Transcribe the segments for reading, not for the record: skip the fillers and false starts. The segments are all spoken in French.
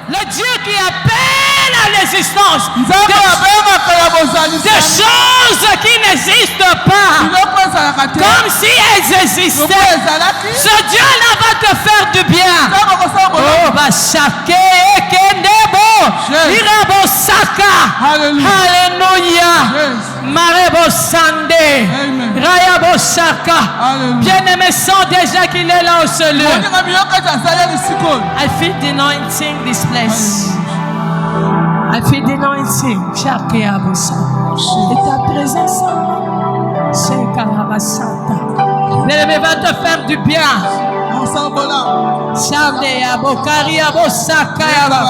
Le Dieu qui appelle à l'existence des choses qui n'existent pas, comme si elles existaient. Ce Dieu-là va te faire du bien. Oh, Bashake Kendebo, Irabo Saka, Alléluia, Marebo Sande, Rayabo Saka. Bien-aimé, sens déjà qu'il est là au lieu. I feel the anointing this place. I feel the anointing. Et ta présence, c'est Karabasata. Bien-aimé, va te faire du bien. Shande Abokari Abosaka Yaba.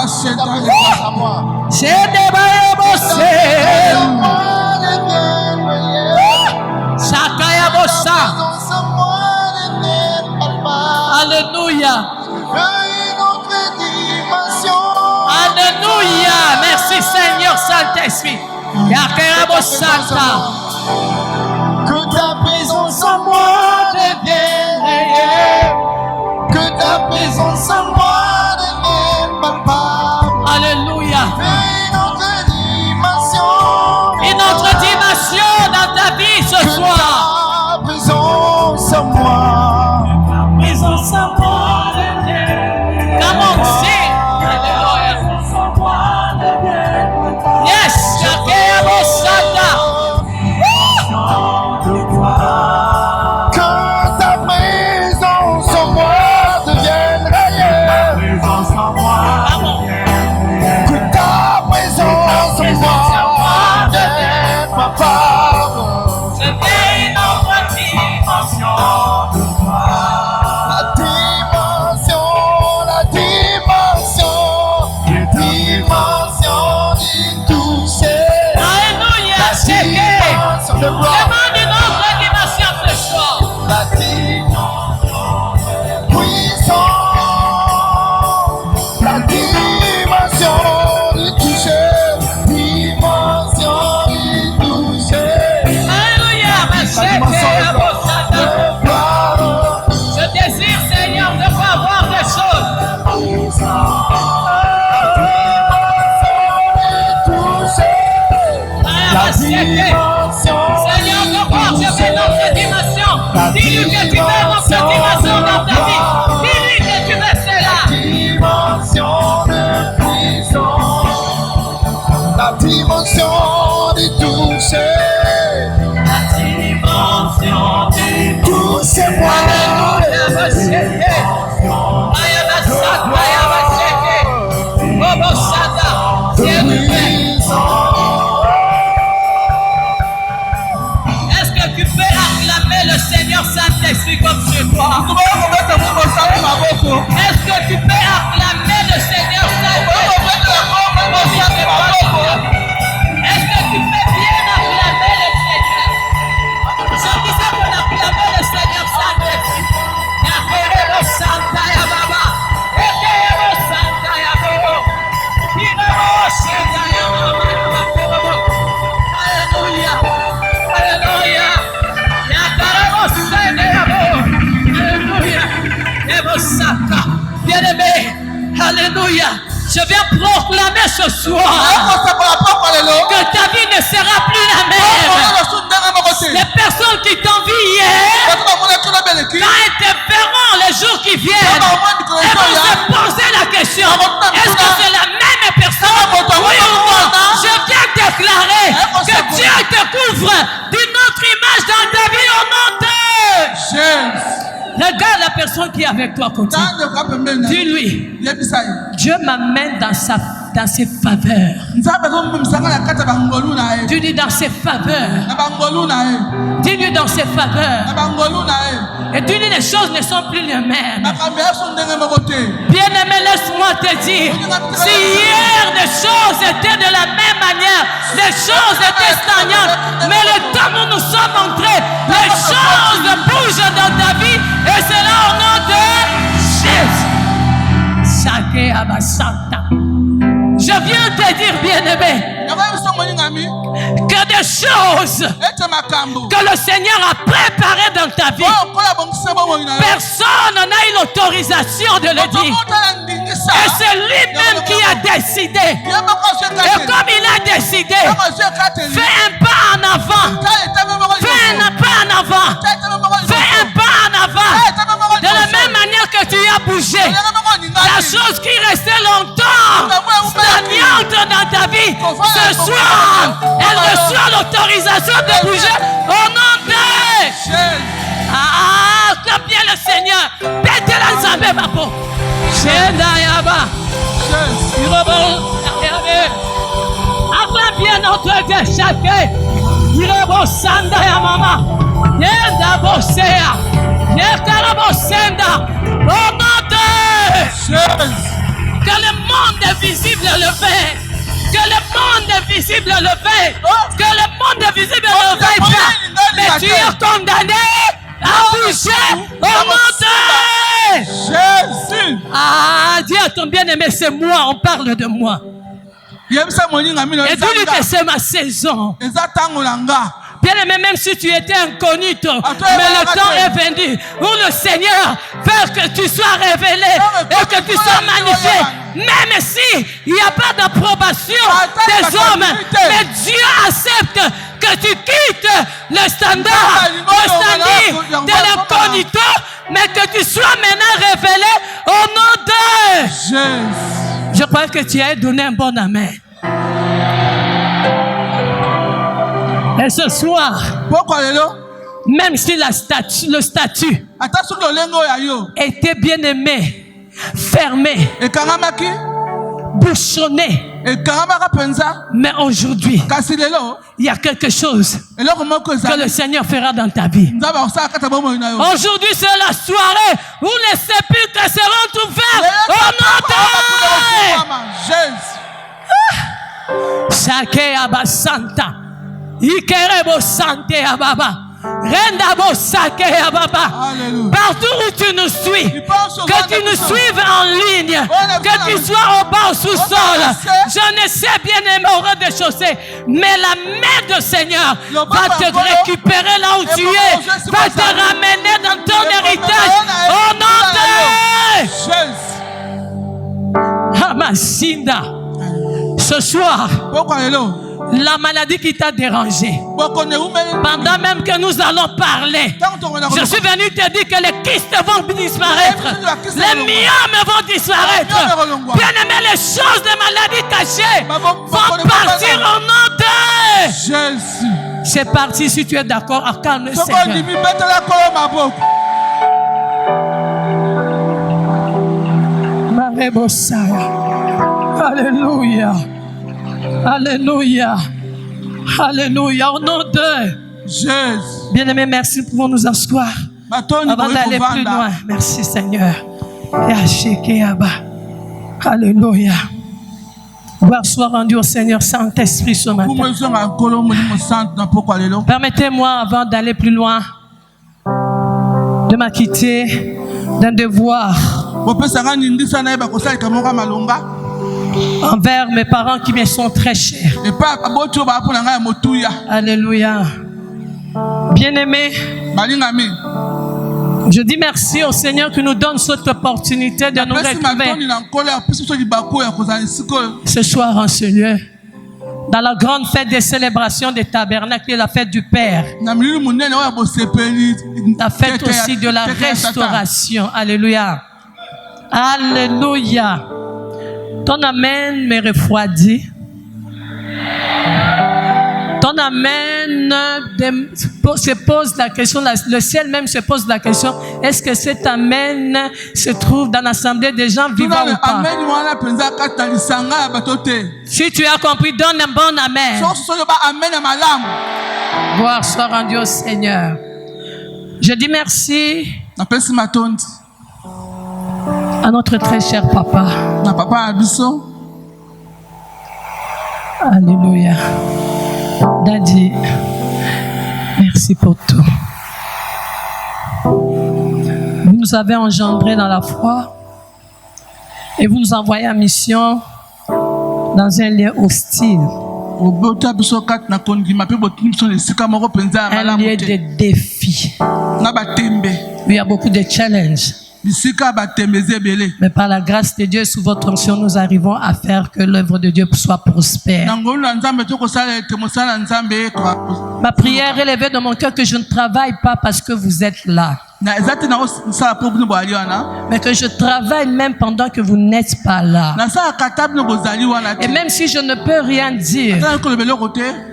Shende Bayabose. Shaka Yabosa. Alléluia. Alléluia. Merci Seigneur Saint-Esprit. Yakarabo Santa. Que ta présence en moi devienne réelle. Que ta présence en moi devienne palpable. Alléluia. Une autre dimension. Une autre dimension dans ta vie ce soir. Ta présence en moi. Ta présence en moi devienne. Come on, sing. Alléluia. Yes. Yakarabo Santa. Que ta présence en moi devienne réelle. Que ta présence en moi devienne palpable. Je viens une autre dimension. La dimension du toucher. Alléluia. Dimension de gloire. Demande une autre dimension ce soir. La dimension puissante. La dimension du toucher. Dimension du toucher. Alléluia. La dimension de gloire. Je désire, Seigneur, de pouvoir voir des choses. La dimension. Seigneur, de voir, je veux notre dimension. Dis-lui que tu veux notre dimension dans ta vie. Dis-lui que tu veux cela. Dimension de puissance. La dimension du toucher. La dimension du Touchez-moi. Est-ce que tu peux acclamer le Seigneur Saint-Esprit comme chez toi? Est-ce que tu peux acclamer le Seigneur Saint-Esprit? Est-ce que tu peux bien acclamer le Seigneur? Je disais qu'on acclamait le Seigneur Saint-Esprit. Yakerebo Santa Yababa. Yakerebo Santa Yababa. Yakerebo Santa Yababa. Alléluia. Alléluia. Yakerebo Santa Yababa. Alléluia. Yakerebo Santa. Bien-aimé. Alléluia. Je viens proclamer ce soir que ta vie ne sera plus la même. Les personnes qui t'envient hier, quand elles te verront les jours qui viennent, elles vont se poser la question, est-ce que c'est la même personne? Oui ou non? Je viens déclarer que Dieu te couvre d'une autre image dans ta vie au nom de Jésus. Regarde la personne qui est avec toi à côté. Dis-lui, Dieu m'amène dans ses faveurs. Dis-lui dans ses faveurs. Dis-lui dans ses faveurs. Et dis-lui les choses ne sont plus les mêmes. Bien-aimé, laisse-moi te dire, si hier les choses étaient de la même manière, les choses étaient stagnantes, mais le temps où nous sommes entrés, les choses bougent dans ta vie, et c'est là au nom de Jésus. Sake Abasanta. Je viens te dire, bien-aimé, que des choses que le Seigneur a préparées dans ta vie, personne n'a eu l'autorisation de le dire. Et c'est lui-même décidé. Et comme il a décidé, fais un pas en avant. Fais un pas en avant. Fais un pas en avant. De la même manière que tu as bougé, la chose qui restait longtemps stagnante dans ta vie, ce soir, elle reçoit l'autorisation de bouger au nom de... Ah, clappe bien le Seigneur. Pète l'ensemble, ma peau. Acclame bien notre Dieu chacun. Irebo sanda ya mama. Yenda bosea. Yekara bosenda. Au nom de Jésus. Que le monde visible le fait. Que le monde visible le fait. Que le monde visible le fait. Mais tu es condamné à bouger au nom de Jésus. Ah, dis à ton bien-aimé, c'est moi, on parle de moi. Et dis-lui que c'est ma saison. Bien-aimé, même si tu étais incognito, mais le temps est venu où le Seigneur veut que tu sois révélé et que tu sois magnifié. Même si il n'y a pas d'approbation des hommes, mais Dieu accepte que tu quittes le standard, le standing de l'incognito, mais que tu sois maintenant révélé au nom de Jésus. Je crois que tu as donné un bon amen. Et ce soir, même si le statut était bien aimé, fermé, bouchonné, mais aujourd'hui, il y a quelque chose que le Seigneur fera dans ta vie. Aujourd'hui, c'est la soirée où les sépulcres seront ouverts au nom de Jésus. Chacun abasanta. Ikerebo santé ababa. Rendabo sake ababa. Partout où tu nous suis, que tu nous suives en ligne, que tu sois au bas ou sous-sol, je ne sais bien aimer au rez-de-chaussée, mais la main du Seigneur va te récupérer là où tu es, va te ramener dans ton héritage au nom de Amasinda. Ce soir, la maladie qui t'a dérangé, pendant même que nous allons parler, je suis venu te dire que les kystes vont disparaître, les myomes vont disparaître. Bien aimé, les choses de maladie cachées vont partir au nom de Jésus. C'est parti, si tu es d'accord, acclame le Seigneur. Alléluia. Alléluia. Alléluia. Au nom de Jésus. Bien-aimé, merci. Pouvons nous asseoir avant d'aller plus loin. Merci Seigneur. Alléluia. Gloire soit rendue au Seigneur Saint-Esprit ce matin. Permettez-moi, avant d'aller plus loin, de m'acquitter d'un devoir envers mes parents qui me sont très chers. Alléluia. Bien-aimés, je dis merci au Seigneur qui nous donne cette opportunité de nous retrouver ce soir en ce lieu, dans la grande fête des célébrations des tabernacles et la fête du Père, la fête aussi de la restauration. Alléluia. Alléluia. Ton amen me refroidit. Ton amen se pose la question, le ciel même se pose la question, est-ce que cet amen se trouve dans l'assemblée des gens vivants ou pas? Si tu as compris, donne un bon amen. Gloire soit rendue au Seigneur. Je dis merci à notre très cher papa. Alléluia. Daddy, merci pour tout. Vous nous avez engendrés dans la foi et vous nous envoyez en mission dans un lieu hostile. Un lieu de défis. Il y a beaucoup de challenges. Mais par la grâce de Dieu, sous votre onction, nous arrivons à faire que l'œuvre de Dieu soit prospère. Ma prière est élevée dans mon cœur que je ne travaille pas parce que vous êtes là, mais que je travaille même pendant que vous n'êtes pas là. Et même si je ne peux rien dire,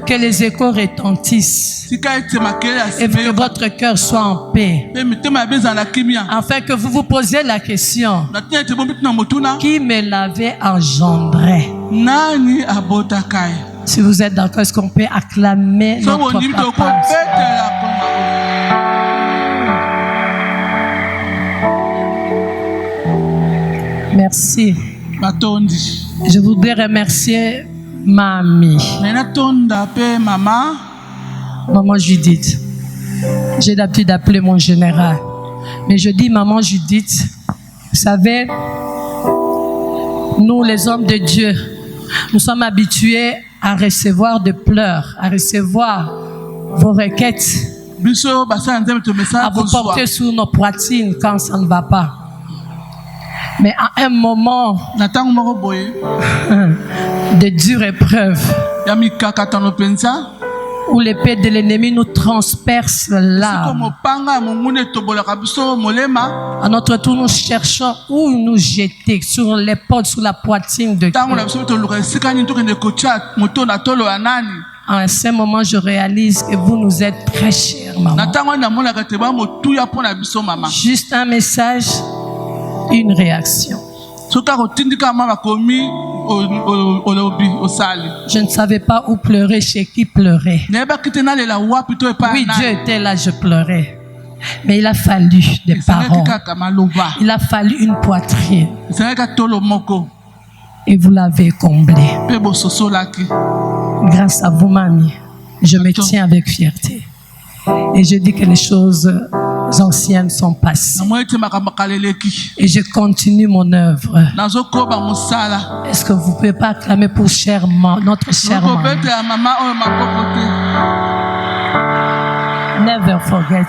que les échos retentissent et que votre cœur soit en paix, afin que vous vous posiez la question: qui me l'avait engendré? Si vous êtes d'accord, est-ce qu'on peut acclamer notre papa? Merci. Je voudrais remercier Mamie, Maman Judith. J'ai l'habitude d'appeler mon général, mais je dis Maman Judith. Vous savez, nous les hommes de Dieu, nous sommes habitués à recevoir des pleurs, à recevoir vos requêtes, à vous porter sur nos poitrines quand ça ne va pas. Mais à un moment de dure épreuve, où l'épée de l'ennemi nous transperce l'âme, à notre tour nous cherchons où nous jeter, sur l'épaule, sur la poitrine de Dieu. En ce moment, je réalise que vous nous êtes très chers, maman. Juste un message, une réaction. Je ne savais pas où pleurer, chez qui pleurer. Oui, Dieu était là, je pleurais. Mais il a fallu des paroles. Il a fallu une poitrine. Et vous l'avez comblé. Grâce à vous, mamie, je me tiens avec fierté. Et je dis que les choses anciennes sont passées. Et je continue mon œuvre. Est-ce que vous ne pouvez pas acclamer pour notre chère maman? Never forget.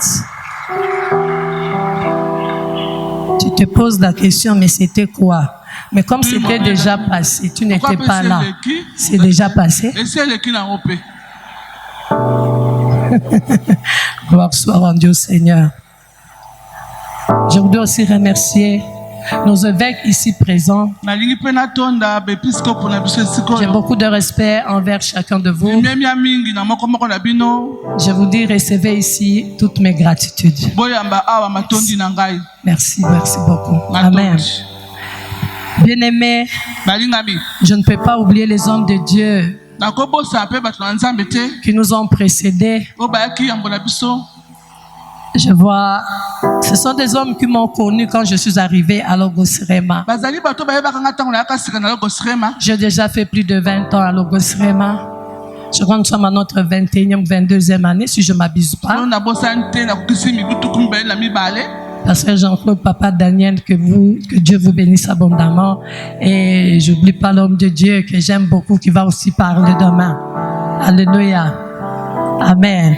Tu te poses la question, mais c'était quoi? Mais comme c'était déjà passé, tu n'étais pas là. C'est déjà passé. Gloire soit rendue au Seigneur. Je voudrais aussi remercier nos évêques ici présents. J'ai beaucoup de respect envers chacun de vous. Je vous dis, recevez ici toutes mes gratitudes. Merci, merci beaucoup. Amen. Bien-aimés, je ne peux pas oublier les hommes de Dieu qui nous ont précédés. Je vois, ce sont des hommes qui m'ont connu quand je suis arrivé à Logos Rema. J'ai déjà fait plus de 20 ans à Logos Rema. Je crois que nous sommes à notre 21e, 22e année, si je ne m'abuse pas. Pasteur Jean-Claude, Papa Daniel, que Dieu vous bénisse abondamment. Et j'oublie pas l'homme de Dieu que j'aime beaucoup, qui va aussi parler demain. Alléluia. Amen.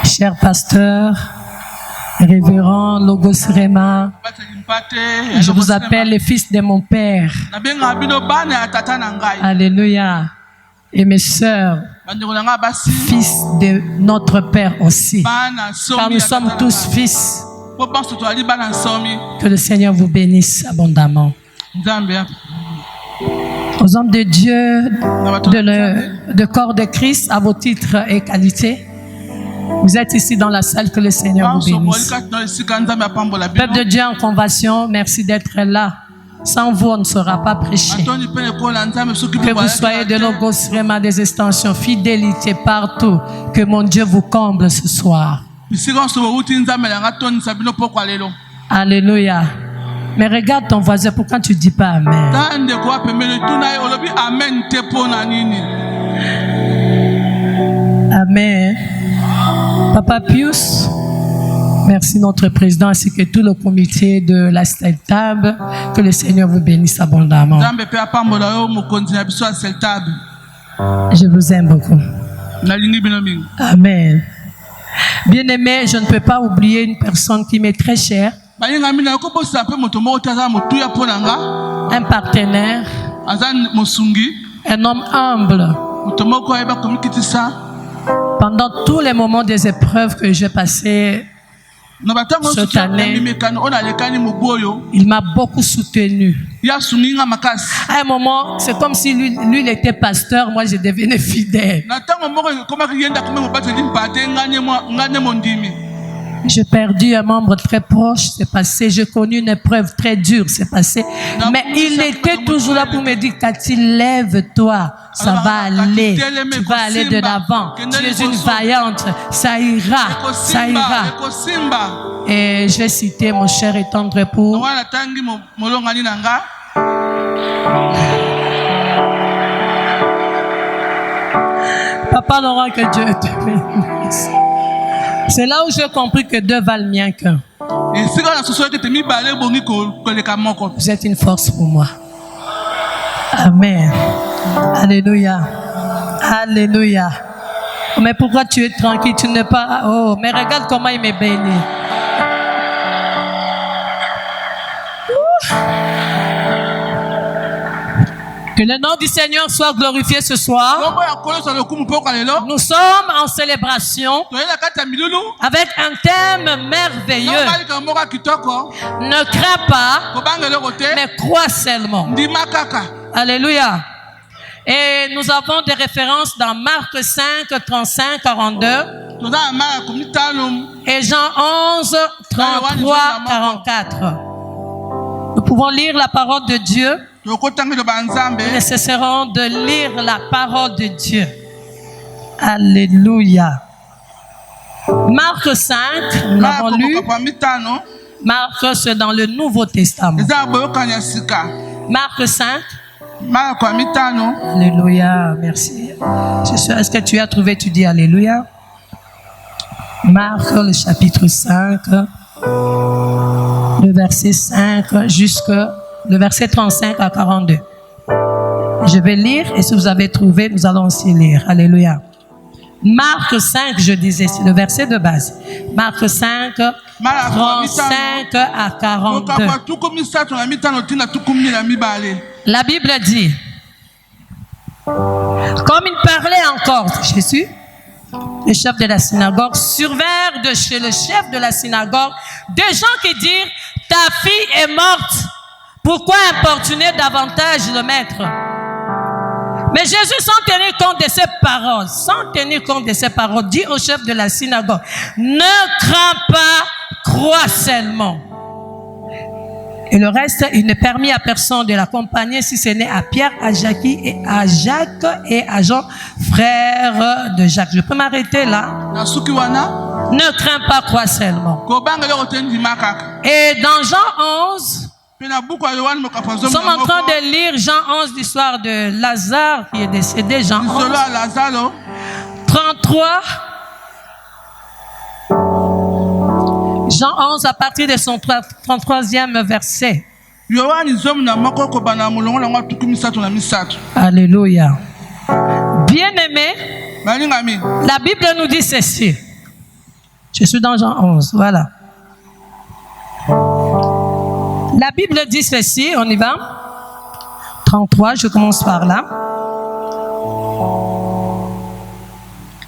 Cher pasteur, révérend Logos Rema, je vous appelle le fils de mon père. Alléluia. Et mes sœurs, fils de notre père aussi. Car nous sommes tous fils. Que le Seigneur vous bénisse abondamment. Aux hommes de Dieu, de corps de Christ, à vos titres et qualités, vous êtes ici dans la salle, que le Seigneur vous bénisse. Peuple de Dieu en conversion, merci d'être là. Sans vous, on ne sera pas prêché. Que vous soyez de Logos Rema, des extensions, fidélité partout. Que mon Dieu vous comble ce soir. Alléluia. Mais regarde ton voisin, pourquoi tu ne dis pas Amen? Amen. Papa Pius, merci notre président ainsi que tout le comité de la CELTAB. Que le Seigneur vous bénisse abondamment. Je vous aime beaucoup. Amen. Bien-aimé, je ne peux pas oublier une personne qui m'est très chère. un partenaire, un homme humble. Pendant tous les moments des épreuves que j'ai passées cette année, il m'a beaucoup soutenu. À un moment, c'est comme si lui il était pasteur, moi je devenais fidèle. J'ai perdu un membre très proche, c'est passé. J'ai connu une épreuve très dure, c'est passé. Mais il était toujours là pour me dire, Cathy, lève-toi, ça va aller. Tu vas aller de l'avant. Tu es une vaillante, ça ira, ça ira. Et je vais citer mon cher et tendre époux. Papa Laurent, que Dieu te bénisse. C'est là où j'ai compris que deux valent mieux qu'un. Vous êtes une force pour moi. Amen. Alléluia. Alléluia. Mais pourquoi tu es tranquille? Tu n'es pas... Oh, mais regarde comment il me bénit. Que le nom du Seigneur soit glorifié ce soir. Nous sommes en célébration avec un thème merveilleux. Ne crains pas, mais crois seulement. Alléluia. Et nous avons des références dans Marc 5, 35, 42 et Jean 11, 33, 44. Nous pouvons lire la parole de Dieu. Nous cesserons de lire la parole de Dieu. Alléluia. Marc 5, nous l'avons lu. Marc, c'est dans le Nouveau Testament. Marc 5. Alléluia, merci. Est-ce que tu as trouvé? Tu dis Alléluia. Marc, le chapitre 5, le verset 5 jusqu'au le verset 35 à 42. Je vais lire et si vous avez trouvé, nous allons aussi lire. Alléluia. Marc 5, je disais, c'est le verset de base. Marc 5, 35 à 42. La Bible dit, comme il parlait encore, Jésus, le chef de la synagogue, survinrent de chez le chef de la synagogue des gens qui dirent, ta fille est morte. Pourquoi importuner davantage le maître? Mais Jésus, sans tenir compte de ses paroles, dit au chef de la synagogue, ne crains pas, crois seulement. Et le reste, il ne permit à personne de l'accompagner, si ce n'est à Pierre, à Jacques et à Jean, frère de Jacques. Je peux m'arrêter là. Ne crains pas, crois seulement. Et dans Jean 11, nous sommes en train de lire Jean 11, l'histoire de Lazare qui est décédé, Jean 11, 33. Jean 11 à partir de son 33e verset. Alléluia. Bien-aimé, la Bible nous dit ceci. Je suis dans Jean 11, voilà. La Bible dit ceci, on y va. 33, je commence par là.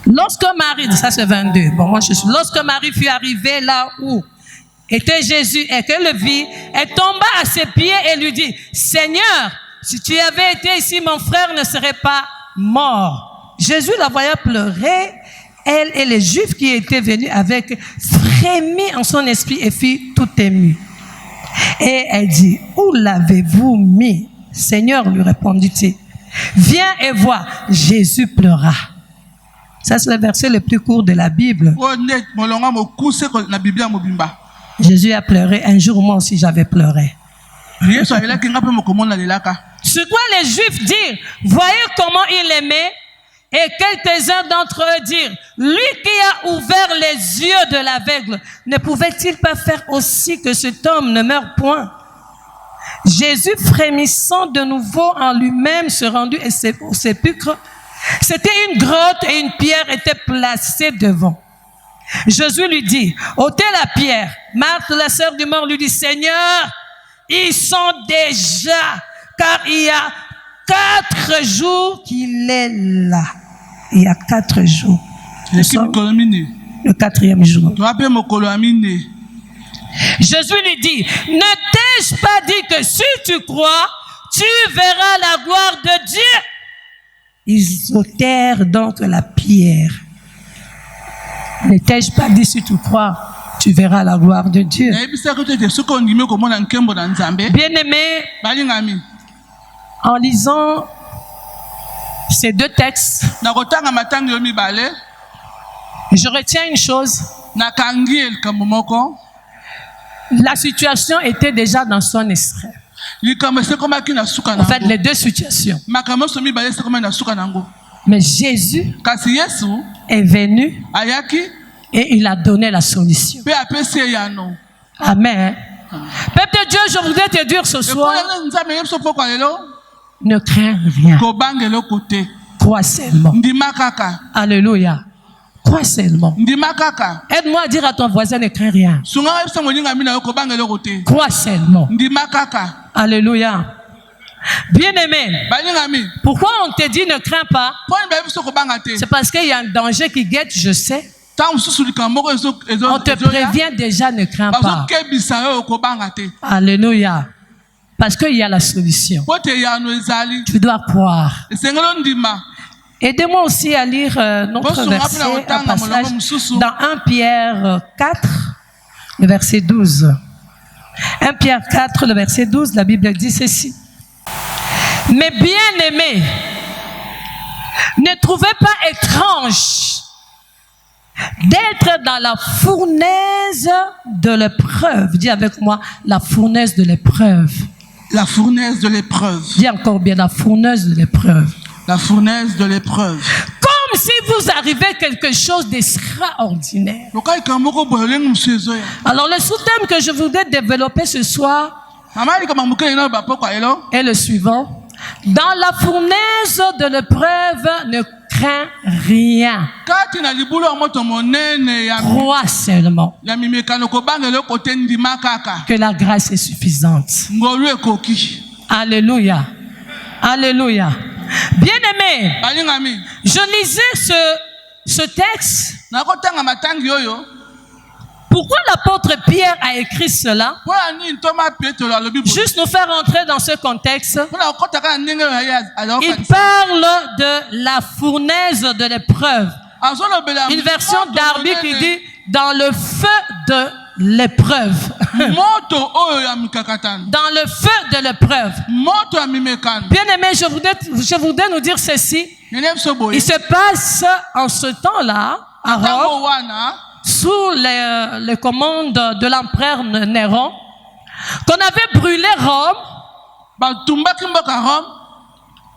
Lorsque Marie, ça c'est 22, bon moi je suis. Lorsque Marie fut arrivée là où était Jésus et qu'elle le vit, elle tomba à ses pieds et lui dit, Seigneur, si tu avais été ici, mon frère ne serait pas mort. Jésus la voyant pleurer, elle et les Juifs qui étaient venus avec frémit en son esprit et fut tout ému. Et elle dit, où l'avez-vous mis? Seigneur, lui répondit-il, viens et vois. Jésus pleura. Ça, c'est le verset le plus court de la Bible. Jésus a pleuré. Un jour, moi aussi, j'avais pleuré. Sur quoi les Juifs dirent, voyez comment il aimait. Et quelques-uns d'entre eux dirent, lui qui a ouvert les yeux de l'aveugle, ne pouvait-il pas faire aussi que cet homme ne meure point? Jésus, frémissant de nouveau en lui-même, se rendit au sépulcre. C'était une grotte et une pierre était placée devant. Jésus lui dit, ôtez la pierre. Marthe, la sœur du mort, lui dit, Seigneur, ils sont déjà, car il y a 4 jours qu'il est là. Il y a 4 jours. Le 4e jour. Jésus lui dit, ne t'ai-je pas dit que si tu crois, tu verras la gloire de Dieu? Ils ôtèrent donc la pierre. Ne t'ai-je pas dit si tu crois, tu verras la gloire de Dieu? Bien-aimé, en lisant ces 2 textes, je retiens une chose. La situation était déjà dans son extrême. En fait, les 2 situations. Mais Jésus est venu et il a donné la solution. Amen. Peuple de Dieu, je voudrais te dire ce soir, ne crains rien. Crois seulement. Alléluia. Crois seulement. Aide-moi à dire à ton voisin, ne crains rien. Crois seulement. Alléluia. Bien-aimé, pourquoi on te dit ne crains pas? C'est parce qu'il y a un danger qui guette, je sais. On te prévient déjà, ne crains pas. Alléluia. Parce qu'il y a la solution. Tu dois croire. Aidez-moi aussi à lire notre verset, un passage dans 1 Pierre 4, le verset 12. 1 Pierre 4, le verset 12, la Bible dit ceci. Mais bien-aimés, ne trouvez pas étrange d'être dans la fournaise de l'épreuve. Dis avec moi, la fournaise de l'épreuve. La fournaise de l'épreuve. Dis encore bien, la fournaise de l'épreuve. La fournaise de l'épreuve. Comme si vous arrivez quelque chose d'extraordinaire. Alors le sous-thème que je voudrais développer ce soir est le suivant. Dans la fournaise de l'épreuve, ne crains rien. Crois seulement que la grâce est suffisante. Alléluia. Alléluia. Bien-aimé, je lisais ce texte. Pourquoi l'apôtre Pierre a écrit cela? Juste nous faire entrer dans ce contexte. Il parle de la fournaise de l'épreuve. Une version d'Arby qui dit dans le feu de l'épreuve. Dans le feu de l'épreuve. Bien aimé, je voudrais nous dire ceci. Il se passe en ce temps-là, à Rome, sous les commandes de l'empereur Néron, qu'on avait brûlé Rome.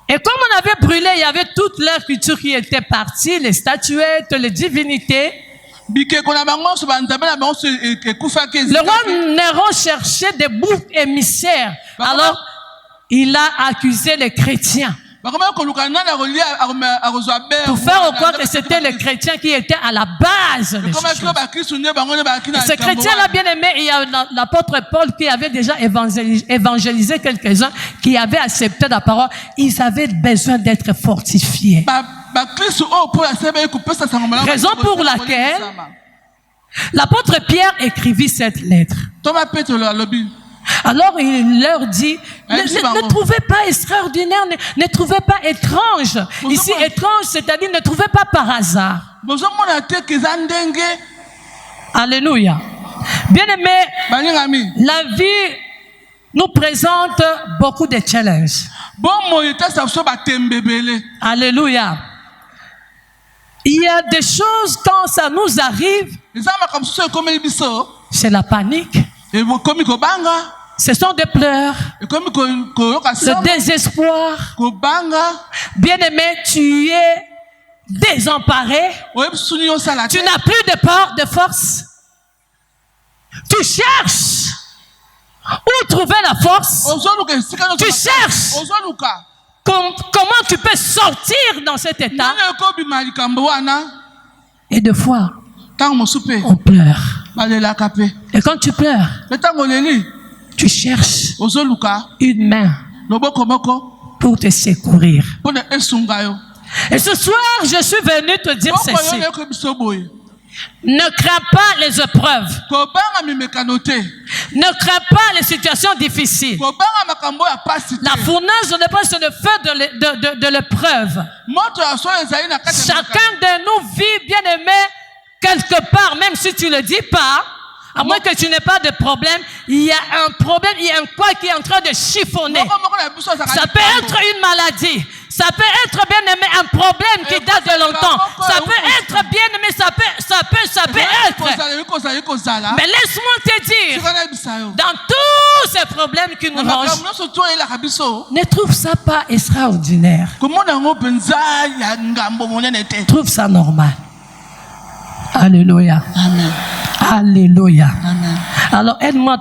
Et comme on avait brûlé, il y avait toute leur culture qui était partie, les statuettes, les divinités. Le roi Néron cherchait des boucs émissaires. Alors, il a accusé les chrétiens. Pour faire croire que c'était les chrétiens qui étaient à la base des choses. Ces chrétiens-là, bien aimés, il y a l'apôtre Paul qui avait déjà évangélisé quelques-uns, qui avaient accepté la parole. Ils avaient besoin d'être fortifiés. Raison pour laquelle l'apôtre Pierre écrivit cette lettre. Alors il leur dit, ne trouvez pas extraordinaire, ne trouvez pas étrange. Ici, étrange, c'est-à-dire ne trouvez pas par hasard. Alléluia. Bien-aimés, la vie nous présente beaucoup de challenges. Alléluia. Il y a des choses, quand ça nous arrive, c'est la panique. Ce sont des pleurs, le désespoir. Bien-aimé, tu es désemparé. Tu n'as plus de force. Tu cherches où trouver la force. Tu cherches comment tu peux sortir dans cet état. Et des fois, Tant mon souper. On pleure. Balela kapé. Et quand tu pleures, Le temps on leli. tu cherches Ozoluka. une main Loboko moko. pour te secourir. Pour ne esungayo. Et ce soir, je suis venu te dire Boko ceci. yo ko bisoboye. Ne crains pas les épreuves. Kobanga mimekanote. Ne crains pas les situations difficiles. Kobanga makambo ya pasi. La fournaise n'est pas sur le feu de l'épreuve. Moto ya so ezali na kati. Chacun de nous vit, bien aimé, quelque part, même si tu ne le dis pas, à moins que tu n'aies pas de problème, il y a un problème, il y a un quoi qui est en train de chiffonner. Ça peut être une maladie. Ça peut être, bien aimé, un problème qui date de longtemps. Ça peut être, bien aimé, ça peut être. Mais laisse-moi te dire, dans tous ces problèmes qui nous rongent, ne trouve ça pas extraordinaire. Trouve ça normal. Alléluia. Amen. Alléluia. Amen. Alors aide-moi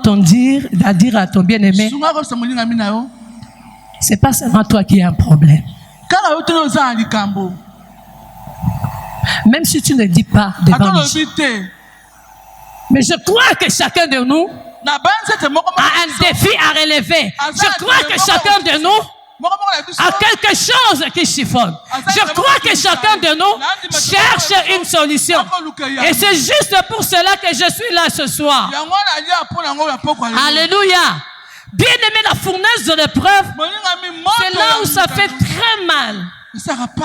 à dire à ton bien-aimé, c'est pas seulement toi qui as un problème. Même si tu ne dis pas devant les gens. Mais je crois que chacun de nous a un défi à relever. Je crois que chacun de nous a quelque chose qui chiffonne. Je crois que chacun de nous cherche une solution. Et c'est juste pour cela que je suis là ce soir. Alléluia. Bien aimé, la fournaise de l'épreuve, c'est là où ça fait très mal.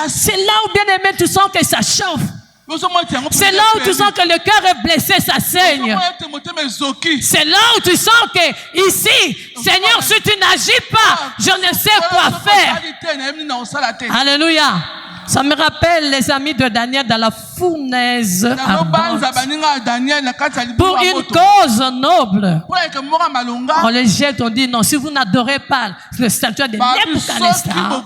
C'est là où, bien aimé, tu sens que ça chauffe. C'est là où tu sens que le cœur est blessé, ça saigne. C'est là où tu sens que ici, Seigneur, si tu n'agis pas, je ne sais quoi faire. Alléluia. Ça me rappelle les amis de Daniel dans la fournaise ardente. Pour une cause noble. On les jette, on dit non, si vous n'adorez pas le statut de Nebuchadnezzar,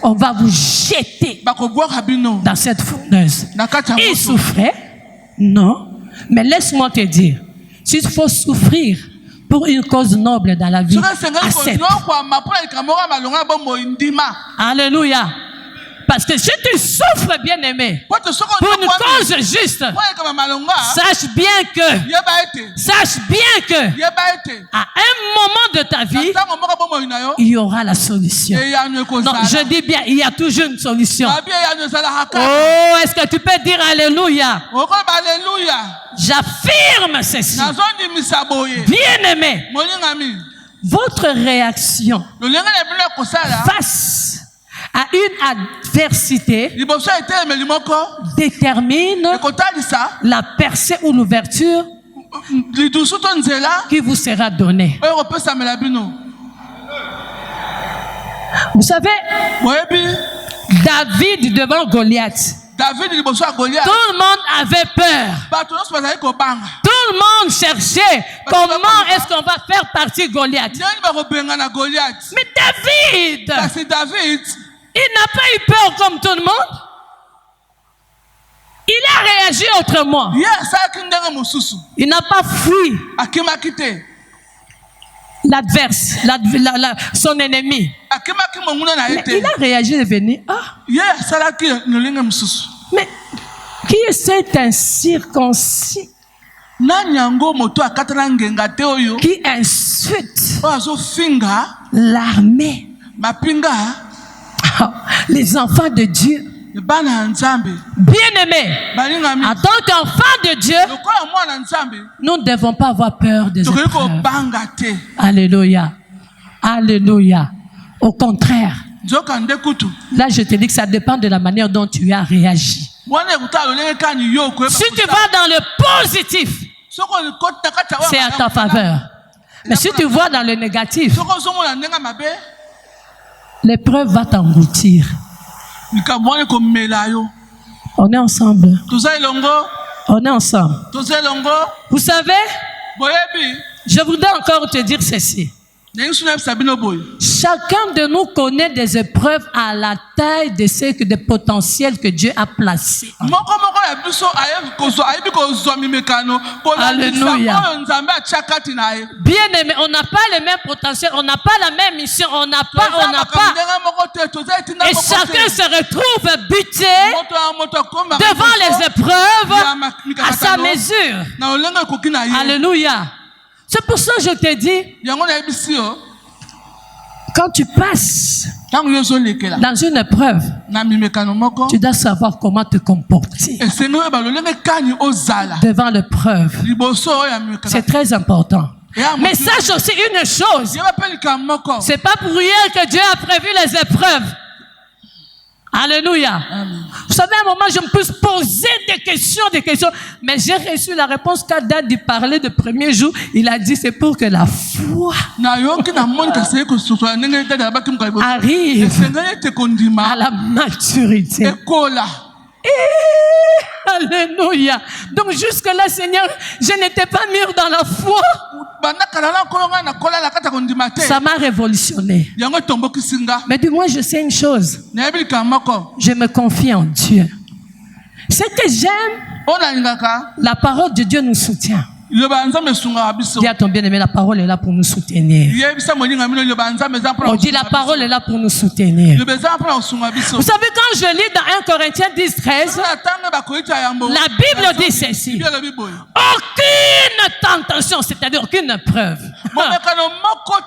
on va vous jeter dans cette fournaise. Il souffrait? Non. Mais laisse-moi te dire, s'il faut souffrir pour une cause noble dans la vie, accepte. Alléluia. Parce que si tu souffres, bien aimé, pour une cause juste, sache bien que à un moment de ta vie, il y aura la solution. Non, je dis bien, il y a toujours une solution. Oh, est-ce que tu peux dire Alléluia? J'affirme ceci. Bien aimé, votre réaction face à une adversité détermine la percée ou l'ouverture qui vous sera donnée. Vous savez, David devant Goliath, tout le monde avait peur. Tout le monde cherchait comment est-ce qu'on va faire partir Goliath. Mais David, il n'a pas eu peur comme tout le monde. Il a réagi autrement. Il n'a pas fui l'adverse, son ennemi. Mais il a réagi et venu. Mais qui est cet incirconcis qui insulte l'armée, les enfants de Dieu? Bien-aimés, en tant qu'enfants de Dieu, nous ne devons pas avoir peur des épreuves. Alléluia. Alléluia. Au contraire, là je te dis que ça dépend de la manière dont tu as réagi. Si tu vas dans le positif, c'est à ta faveur. Mais si tu vas dans le négatif, l'épreuve va t'engloutir. On est ensemble. On est ensemble. Vous savez, je voudrais encore te dire ceci. Chacun de nous connaît des épreuves à la taille de ce que des potentiels que Dieu a placés. Alléluia. Bien aimé, on n'a pas le même potentiel, on n'a pas la même mission, on n'a pas. Et chacun se retrouve buté devant les épreuves à sa mesure. Alléluia. C'est pour ça que je te dis, quand tu passes dans une épreuve, tu dois savoir comment te comporter devant l'épreuve. C'est très important. Mais sache aussi une chose, c'est pas pour rien que Dieu a prévu les épreuves. Alléluia. Vous savez, à un moment, je me peux poser des questions, mais j'ai reçu la réponse qu'à date de parler de premier jour. Il a dit, c'est pour que la foi arrive à la maturité. Alléluia. Donc jusque-là, Seigneur, je n'étais pas mûr dans la foi. Ça m'a révolutionné. Mais du moins, je sais une chose. Je me confie en Dieu. Ce que j'aime, la parole de Dieu nous soutient. Dis à ton bien-aimé, la parole est là pour nous soutenir. On dit la parole est là pour nous soutenir. Vous savez, quand je lis dans 1 Corinthiens 10, 13, la Bible dit ceci. Aucune tentation, c'est-à-dire aucune preuve,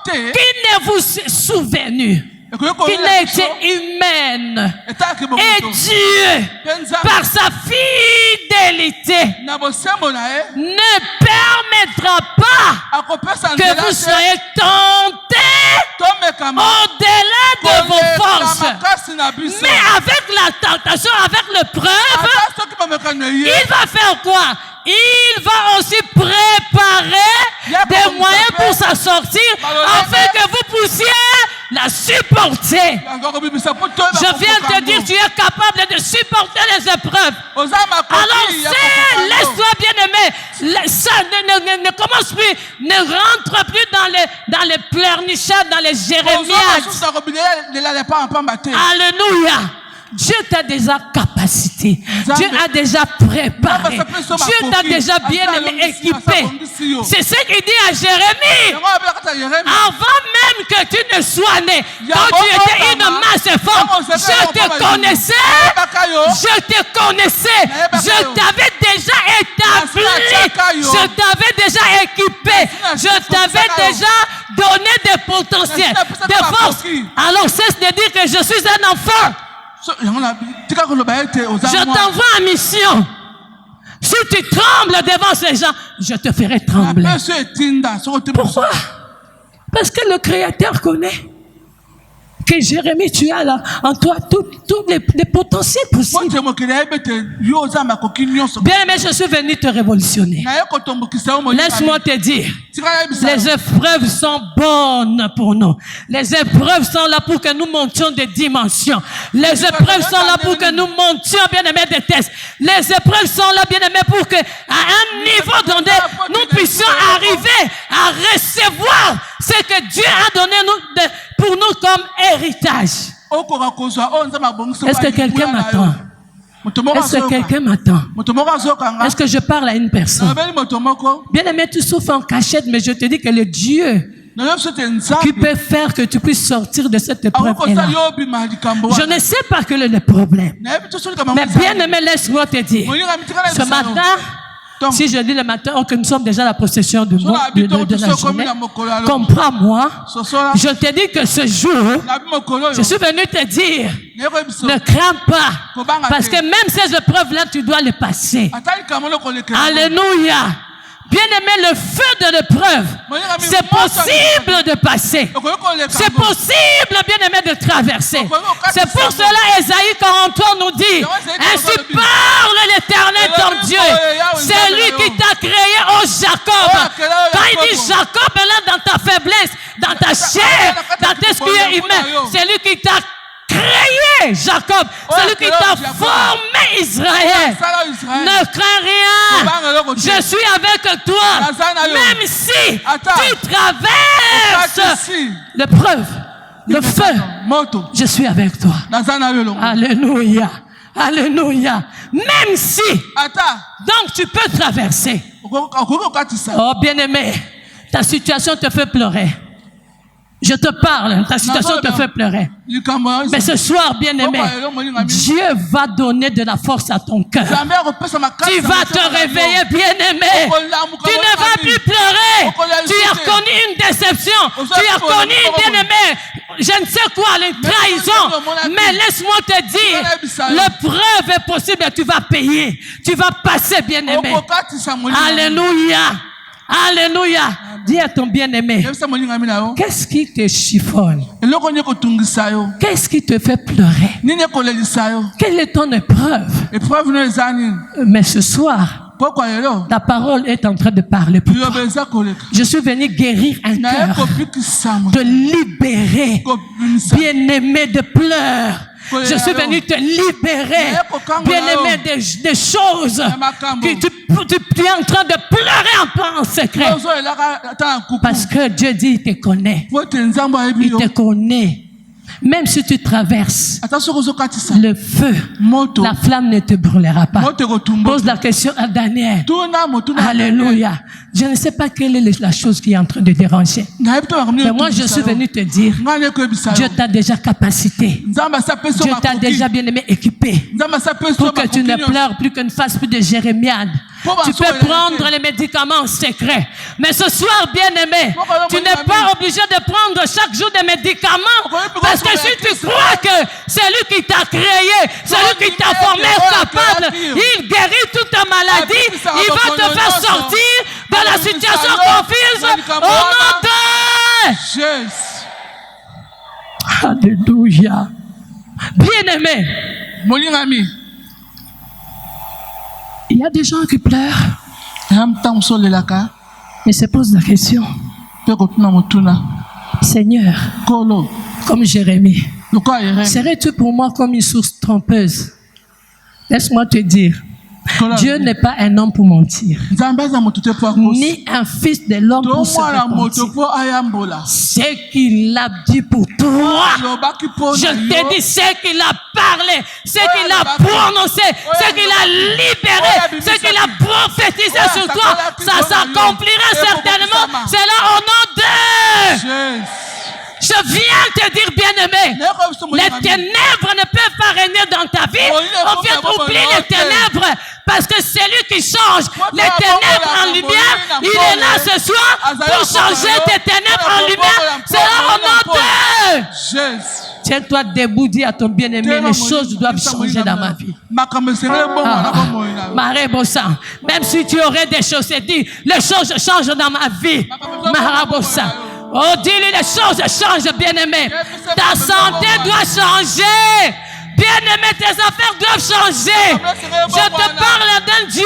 qui ne vous est souvenue, qui n'a été humaine. Et Dieu, par sa fidélité, ne permettra pas que vous soyez tentés au-delà de vos forces. Mais avec la tentation, avec l'épreuve, il va faire quoi? Il va aussi préparer des moyens pour s'en sortir afin que vous puissiez la supporter. Je viens te dire, tu es capable de supporter les épreuves. Alors laisse-toi bien aimer. Ça ne commence plus, ne rentre plus dans les pleurnichades, dans les jérémiades. Alléluia. Dieu t'a déjà capacité. Dieu a déjà préparé. Dieu t'a déjà bien équipé. C'est ce qu'il dit à Jérémie. Avant même que tu ne sois né, quand tu étais une masse forme, je te connaissais. Je t'avais déjà établi. Je t'avais déjà équipé. Je t'avais déjà donné des potentiels, des forces. Alors cesse de dire que je suis un enfant. Je t'envoie en mission. Si tu trembles devant ces gens, je te ferai trembler. Pourquoi? Parce que le Créateur connaît que Jérémie, tu as là en toi tous les potentiels possibles. Bien aimé, je suis venu te révolutionner. Laisse-moi te dire, les épreuves sont bonnes pour nous. Les épreuves sont là pour que nous montions des dimensions. Les épreuves sont là pour que nous montions, bien aimé, des tests. Les épreuves sont là, bien aimé, pour que à un niveau donné, nous puissions arriver à recevoir ce que Dieu a donné pour nous comme héritage. Est-ce que quelqu'un m'attend? Est-ce que quelqu'un m'attend? Est-ce que je parle à une personne? Bien aimé, tu souffres en cachette, mais je te dis que le Dieu qui peut faire que tu puisses sortir de cette épreuve est là. Je ne sais pas quel est le problème. Mais bien aimé, laisse-moi te dire. Ce matin, si je dis le matin, que nous sommes déjà à la possession de la journée, comprends-moi, je te dis que ce jour, je suis venu te dire, ne crains pas, parce que même ces épreuves-là, tu dois les passer. Alléluia. Bien aimé, le feu de l'épreuve, c'est possible de passer. C'est possible, bien aimé, de traverser. C'est pour cela, Ésaïe 43 nous dit, ainsi parle l'Éternel ton Dieu. C'est lui qui t'a créé, ô Jacob. Quand il dit Jacob, là, dans ta faiblesse, dans ta chair, dans tes esprits humains, c'est lui qui t'a créé, Jacob. C'est lui qui t'a formé, Israël. Ne crains rien. Je suis avec toi. Même si tu traverses l'épreuve, le feu, moto je suis avec toi. naza na yo elongo. Alléluia. Alléluia. Même si, Ata donc tu peux traverser. okoki kokatisa. Oh bien-aimé, ta situation te fait pleurer. Je te parle, ta situation te fait pleurer. likambo ya Mais ce soir, bien-aimé, Dieu va donner de la force à ton cœur. Nzambe akopesa makasi Tu na vas motema te na yo. réveiller, bien-aimé. Tu ne vas plus pleurer. Tu as connu une déception. Tu as connu, bien-aimé, je ne sais quoi, les trahisons. Mais laisse-moi te dire, l'épreuve est possible et tu vas payer. Tu vas passer, bien-aimé. Okokatisa molinga. Alléluia. Alléluia. Dis à ton bien-aimé, Yebisa molinga mina yo. qu'est-ce qui te chiffonne? Eloko nini ekotungisa yo. Qu'est-ce qui te fait pleurer? Nini ekolelisa yo. Quelle est ton épreuve? Epreuve no eza nini. Mais ce soir, Pokwa lelo. ta parole est en train de parler pour toi. Liloba eza koleka. Je suis venu guérir un Na cœur, ekobikisa mo. te libérer, Kobimisa. bien-aimé de pleurs. Je suis venu te libérer, bien-aimé des choses que tu es en train de pleurer en secret. Ozo elaka ata na kuku. Parce que Dieu dit, il te connaît. Pote nzambe ayebi Il yo. te connaît. Même si tu traverses Ata soki ozokatisa. le feu, Moto. la flamme ne te brûlera pas. Moto ekotumba. Pose la question à Daniel. Tuna moto na. Alléluia. Je ne sais pas quelle est la chose qui est en train de déranger. Nayebi to bakamni. Mais moi, je suis venu te dire, Ngani ekoyebisa yo. Dieu t'a déjà capacité. Nzambe asapesi yo Dieu t'a makoki. déjà bien aimé équipé Nzambe asapesi yo pour que tu ne makoki. pleures plus, que ne fasses plus de jérémiade. Tu peux prendre les médicaments en secret. Mais ce soir, bien-aimé, tu n'es pas obligé de prendre chaque jour des médicaments. Parce que si tu crois que c'est lui qui t'a créé, c'est lui qui t'a formé capable, il guérit toute ta maladie, il va te faire sortir de la situation confuse au nom de... Jésus. Alléluia. Bien-aimé, Molingami. il y a des gens qui pleurent, Ntango mosolelaka. mais se posent la question, Pe kotuna motuna. Seigneur, Kolo. comme Jérémie, Lokola Yerem. serais-tu pour moi comme une source trompeuse? Laisse-moi te dire, Dieu n'est pas un homme pour mentir, Nzambe aza moto te po akosi. ni un fils de l'homme To pour se mwana moto repentir. po ayambola. Ce qu'il a dit pour toi, Alobaki po je na yo. te dis ce qu'il a parlé, ce qu'il a prononcé, ce qu'il a libéré, ce qu'il a prophétisé sur toi, ça s'accomplira certainement. C'est là au nom de... Jésus. Je viens te dire, bien-aimé, les ténèbres ne peuvent pas régner dans ta vie. On vient d'oublier les ténèbres parce que c'est lui qui change les ténèbres en lumière. Il est là ce soir pour changer tes ténèbres en lumière. C'est là au nom de... Jésus. Tiens-toi debout, dis à ton bien-aimé, les choses doivent changer dans ma vie. Marabosa, même si tu aurais des choses, dis, les choses changent dans ma vie. Marabosa. Oh, dis-lui, les choses changent, bien-aimé. Ta santé doit changer. Bien-aimé, tes affaires doivent changer. Je te parle d'un Dieu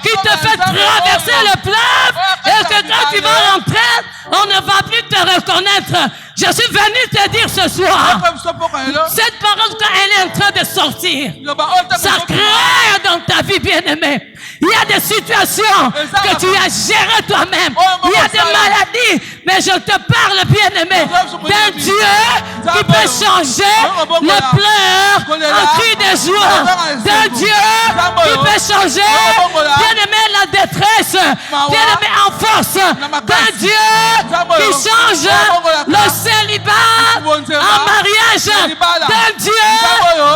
qui te fait traverser le fleuve et que quand tu vas rentrer, on ne va plus te reconnaître. Je suis venu te dire ce soir, cette parole, quand elle est en train de sortir, ça crée dans ta vie, bien-aimé. Il y a des situations que tu as gérées toi-même. Il y a des maladies. Mais je te parle, bien-aimé, d'un Dieu qui peut changer le pleurs en cri de joie. D'un Dieu qui peut changer, bien-aimé, la détresse. Bien-aimé, en force. D'un Dieu qui change le célibat en mariage. D'un Dieu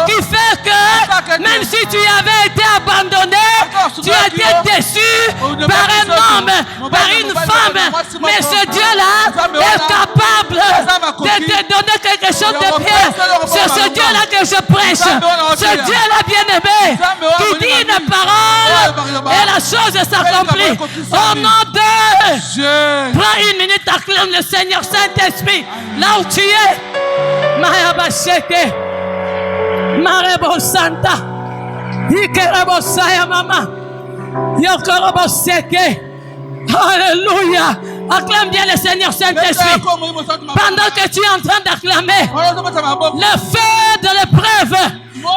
qui fait que même si tu avais été abandonné, tu as été déçu par un homme, par une femme. Mais ce Dieu-là est capable de te donner quelque chose de bien. C'est ce Dieu-là que je prêche. Ce Dieu-là bien-aimé qui dit une parole et la chose s'accomplit. Au nom de... Prends une minute, acclame le Seigneur Saint-Esprit. Là où tu es. Mayabasheke. Marebo Santa. Ikerebo Saya Mama. Yokorobo Seke. Alléluia. Acclame bien le Seigneur Saint-Esprit. Pendant que tu es en train d'acclamer, le feu de l'épreuve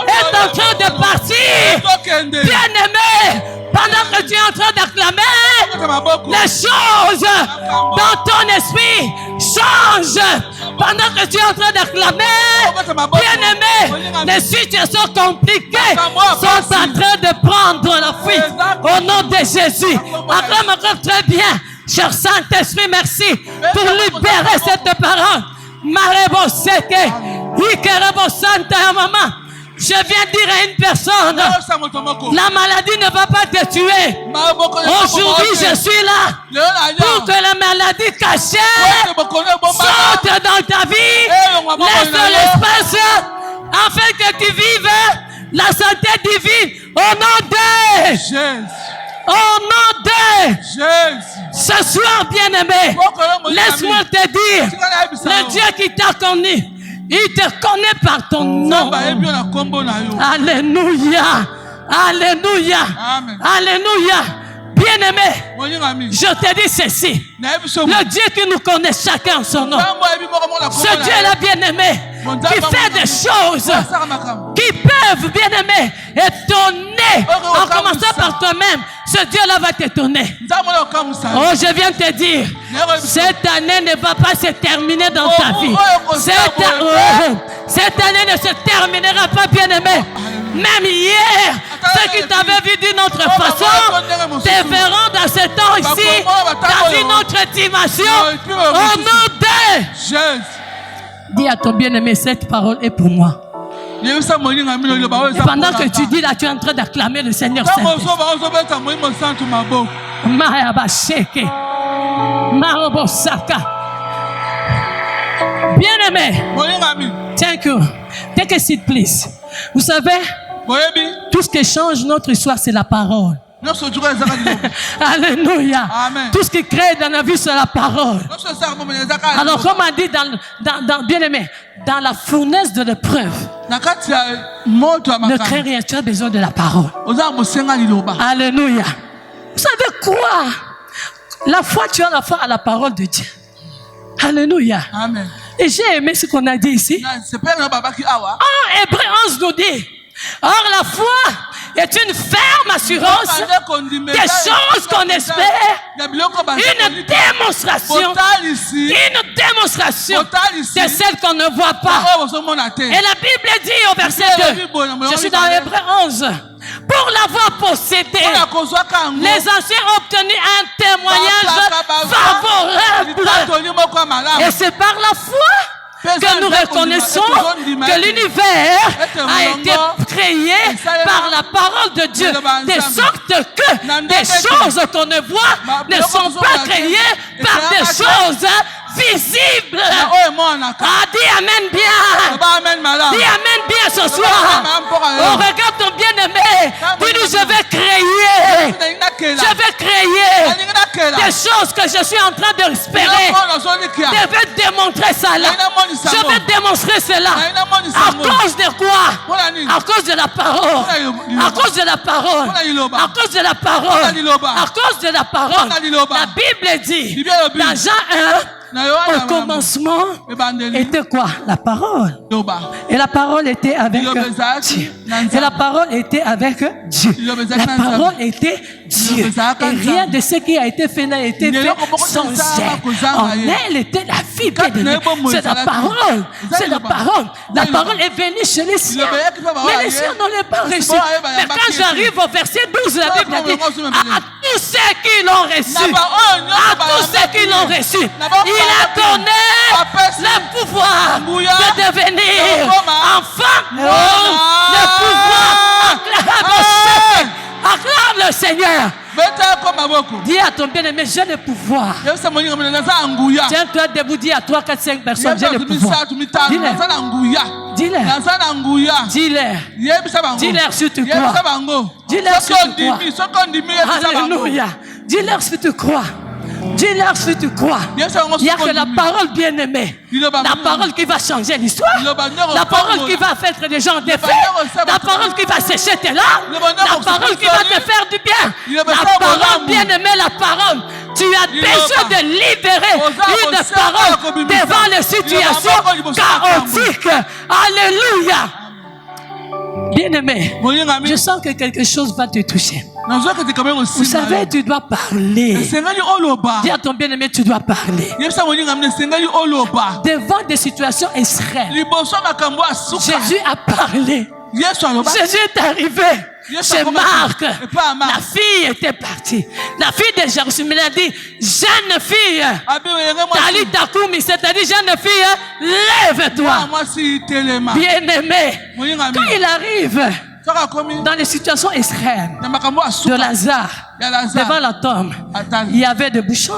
est en train de partir. Bien-aimé, pendant que tu es en train d'acclamer, les choses dans ton esprit changent. Pendant que tu es en train d'acclamer, bien-aimé, les situations compliquées sont en train de prendre la fuite. Au nom de Jésus, acclame encore très bien. Cher Saint-Esprit, merci pour libérer cette parole. Marebo Seke, Ikerebo Santa Maman. Je viens dire à une personne, la maladie ne va pas te tuer. Aujourd'hui, je suis là pour que la maladie cachée sorte dans ta vie. Laisse l'espace afin que tu vives la santé divine au nom de Jésus. Au nom de Jésus. Ce soir, bien-aimé, laisse-moi te dire, le Dieu qui t'a connu, il te connaît par ton nom. Alléluia. Alléluia. Amen. Alléluia. Bien-aimé, je te dis ceci. Le Dieu qui nous connaît chacun en son nom. Ce Dieu-là, bien-aimé, qui fait des choses qui peuvent, bien-aimé, étonner. En commençant par toi-même, ce Dieu-là va t'étonner. Oh, je viens te dire, cette année ne va pas se terminer dans ta vie. Cette année ne se terminera pas, bien-aimé. Même hier, ceux qui t'avaient vu d'une autre façon te verront dans ce temps ici, dans une autre dimension. Au nom de Jésus. Dis à ton bien-aimé, cette parole est pour moi. Et pendant que tu dis là, tu es en train d'acclamer le Seigneur Saint. Bien-aimé, thank you. Take a seat, please. Vous savez, tout ce qui change notre histoire, c'est la parole. Alléluia. Amen. Tout ce qui crée dans la vie, c'est la parole. Alors, comme on dit bien-aimé, dans la fournaise de l'épreuve, ne crains rien, tu as besoin de la parole. Alléluia. Vous savez quoi? La foi, tu as la foi à la parole de Dieu. Alléluia. Amen. Et j'ai aimé ce qu'on a dit ici. Hébreu 11 nous dit, or la foi est une ferme assurance des choses qu'on espère, une démonstration de celles qu'on ne voit pas. Et la Bible dit au verset 2, je suis dans Hébreu 11, pour l'avoir possédé, les anciens ont obtenu un témoignage favorable. Et c'est par la foi que nous reconnaissons que l'univers a été créé par la parole de Dieu, de sorte que des choses qu'on ne voit ne sont pas créées par des choses visibles. Ah, dis amen bien. Dis amen bien ce soir. Oh, regarde ton bien-aimé. Dis-lui, je vais créer. Je vais créer des choses que je suis en train de espérer. Je vais démontrer ça là. Je vais démontrer cela. À cause de quoi? À cause de la parole. À cause de la parole. À cause de la parole. À cause de la parole. La Bible dit dans Jean 1, au commencement était quoi? La parole. Et la parole était avec Dieu. Et la parole était avec Dieu. La parole était Dieu. Et rien de ce qui a été fait n'a été fait sans elle. En elle était la vie. C'est la parole. C'est la parole. La parole est venue chez les siens. Mais les siens ne l'ont pas reçue. Mais quand j'arrive au verset 12, la Bible dit à tous ceux qui l'ont reçu, à tous ceux qui l'ont reçu, il a donné le pouvoir de devenir enfant. Le pouvoir. Acclame le Seigneur. Dis à ton bien-aimé, j'ai le pouvoir. Tiens-toi debout, dis à 3, 4, 5 personnes, j'ai le pouvoir. Dis-leur. Dis-leur. Dis-leur si tu crois. Dis-leur si tu crois. Alléluia. Dis-leur si tu crois. Dis-leur si tu crois. Il n'y a que la parole bien-aimée. La parole qui va changer l'histoire. La parole qui va faire des gens défaits. La parole qui va sécher tes larmes. La parole qui va te faire du bien. La parole bien-aimée, la parole. Tu as besoin de libérer une parole devant les situations chaotiques. Alléluia. Bien-aimé, je sens que quelque chose va te toucher. Vous savez, tu dois parler. Dis à ton bien-aimé, tu dois parler. Devant des situations extrêmes, Jésus a parlé. Jésus est arrivé. Chez Marc, la fille était partie. La fille de Jérusalem a dit, jeune fille, Talita Koumi, c'est-à-dire jeune fille, lève-toi. Bien-aimé, quand il arrive dans les situations extrêmes de Lazare, devant la tombe, il y avait des bouchons,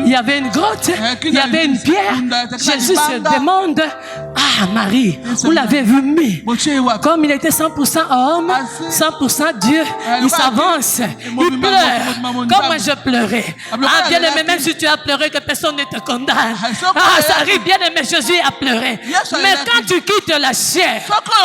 il y avait une grotte, il y avait une pierre. Jésus se demande, ah Marie, vous l'avez vu mis. Comme il était 100% homme, 100% Dieu, il s'avance, il pleure. Comme moi je pleurais. Ah bien-aimé, même si tu as pleuré, que personne ne te condamne. Ah ça arrive, bien-aimé, Jésus a pleuré. Mais quand tu quittes la chair,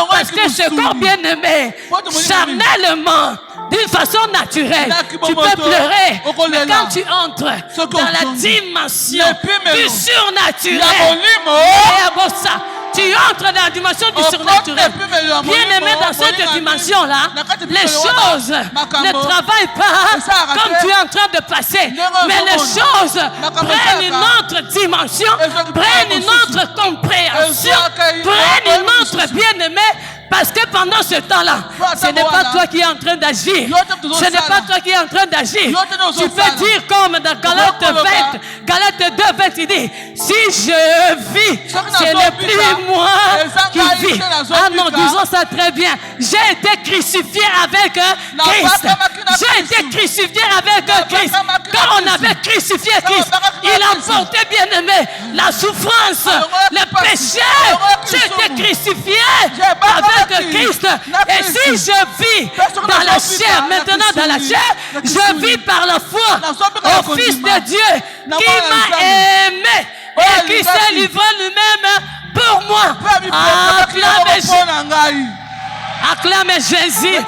parce que ce corps bien-aimé, charnellement, d'une façon naturelle, tu peux pleurer. Mais quand tu entres dans la dimension du surnaturel, tu entres dans la dimension du surnaturel. Bien-aimé, dans cette dimension-là, les choses ne travaillent pas comme tu es en train de passer. Mais les choses prennent une autre dimension, prennent une autre compréhension, prennent une autre bien-aimé. Parce que pendant ce temps-là, ce n'est pas toi qui es en train d'agir. Ce n'est pas toi qui es en train d'agir. Tu peux dire comme dans Galates 2, 20, il dit, si je vis, ce n'est plus moi qui vis. Ah non, disons ça très bien. J'ai été crucifié avec Christ. J'ai été crucifié avec Christ. Quand on avait crucifié Christ, il a porté, bien-aimé, la souffrance, le péché. J'ai été crucifié avec Christ. Et si je vis dans la chair, maintenant dans la chair, je vis par la foi au Fils de Dieu qui m'a aimé et qui s'est livré lui-même pour moi. Acclamez Jésus.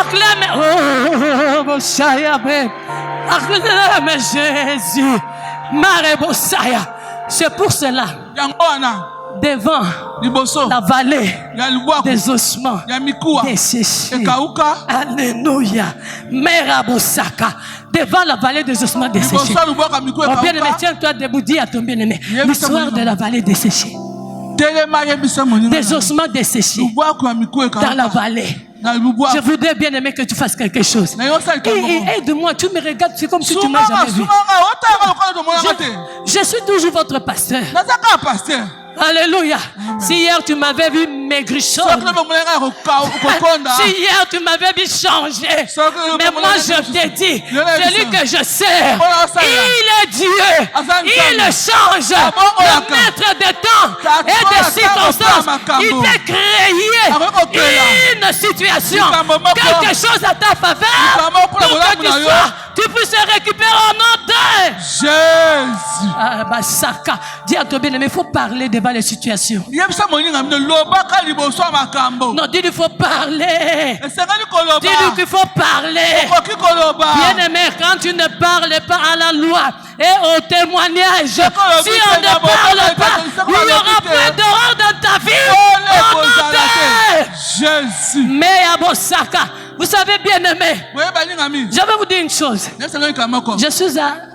Acclamez Acclamez Jésus. C'est pour cela, devant la vallée des ossements desséchés. Alléluia. Merabosaka. Devant la vallée des ossements desséchés. Mon bien-aimé, tiens-toi debout, dis à ton bien-aimé, l'histoire de la vallée desséchée. Des ossements desséchés dans la vallée. Je voudrais bien aimer que tu fasses quelque chose. Aide-moi, tu me regardes, c'est comme si tu m'as jamais vu. Je suis toujours votre pasteur. Alléluia. Si hier tu m'avais vu maigrichon, si hier tu m'avais vu changer, mais moi je t'ai dit, celui que je sers, il est Dieu, il change, le maître de temps et de circonstances. Il t'a créé une situation, quelque chose à ta faveur, pour que tu puisses récupérer en nom de Jésus. Dis à ton bien-aimé, il faut parler devant les situations. Non, dis il faut parler. Dis qu'il faut parler. Bien-aimé, quand tu ne parles pas à la loi et au témoignage, si on ne parle pas, il y aura plus d'horreur dans ta vie. Au nom de Jésus. Mais à Bosaka, vous savez, bien-aimé, je vais vous dire une chose.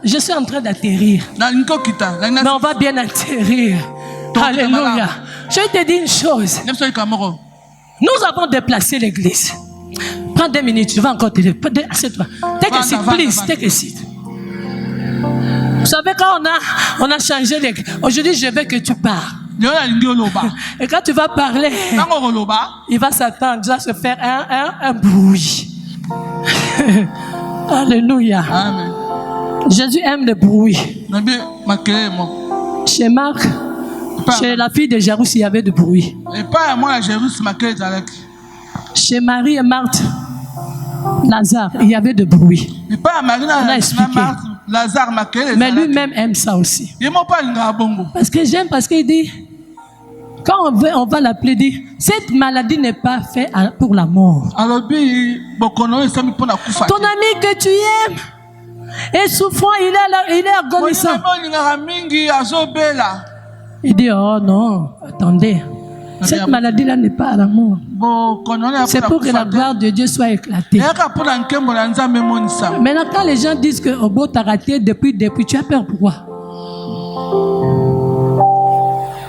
Je suis en train d'atterrir. Mais on va bien atterrir. Alléluia. Je vais te dire une chose. Nous avons déplacé l'église. Prends 2 minutes, je vais encore te dire. Assieds-toi. Take a seat, please. Take a seat. Vous savez, quand on a changé l'église, aujourd'hui, je veux que tu parles. Et quand tu vas parler, il va s'attendre, il va se faire un bruit. Alléluia. Amen. Jésus aime le bruit. Chez Marc, chez la fille de Jairus, il y avait du bruit. Chez Marie et Marthe, Lazare, il y avait du bruit. On a expliqué. Mais lui-même aime ça aussi. Parce que j'aime, parce qu'il dit, quand on va l'appeler, dit, cette maladie n'est pas faite pour la mort. Ton ami que tu aimes est souffrant, il est agonissant. Il dit, oh non, attendez. Cette maladie-là n'est pas à la mort. C'est pour que la gloire de Dieu soit éclatée. Maintenant, quand les gens disent que Obo t'a raté depuis, tu as peur pourquoi?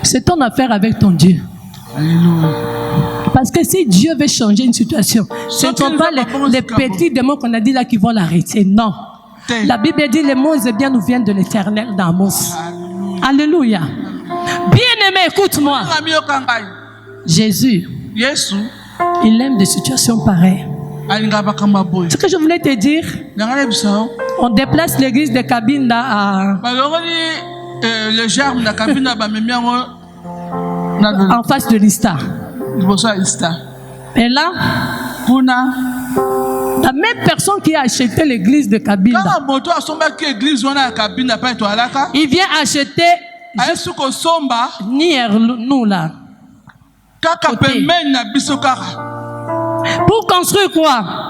C'est ton affaire avec ton Dieu. Alléluia. Parce que si Dieu veut changer une situation, ce ne sont pas les petits démons qu'on a dit là qui vont l'arrêter. Non. La Bible dit les mots et bien nous viennent de l'Éternel d'Amos. Alléluia. Bien-aimé, écoute-moi. Jésus, il aime des situations pareilles. Ce que je voulais te dire, on déplace l'église de Kabinda à... en face de l'Ista. Et là, la même personne qui a acheté l'église de Kabinda, il vient acheter nous là. Pour construire quoi?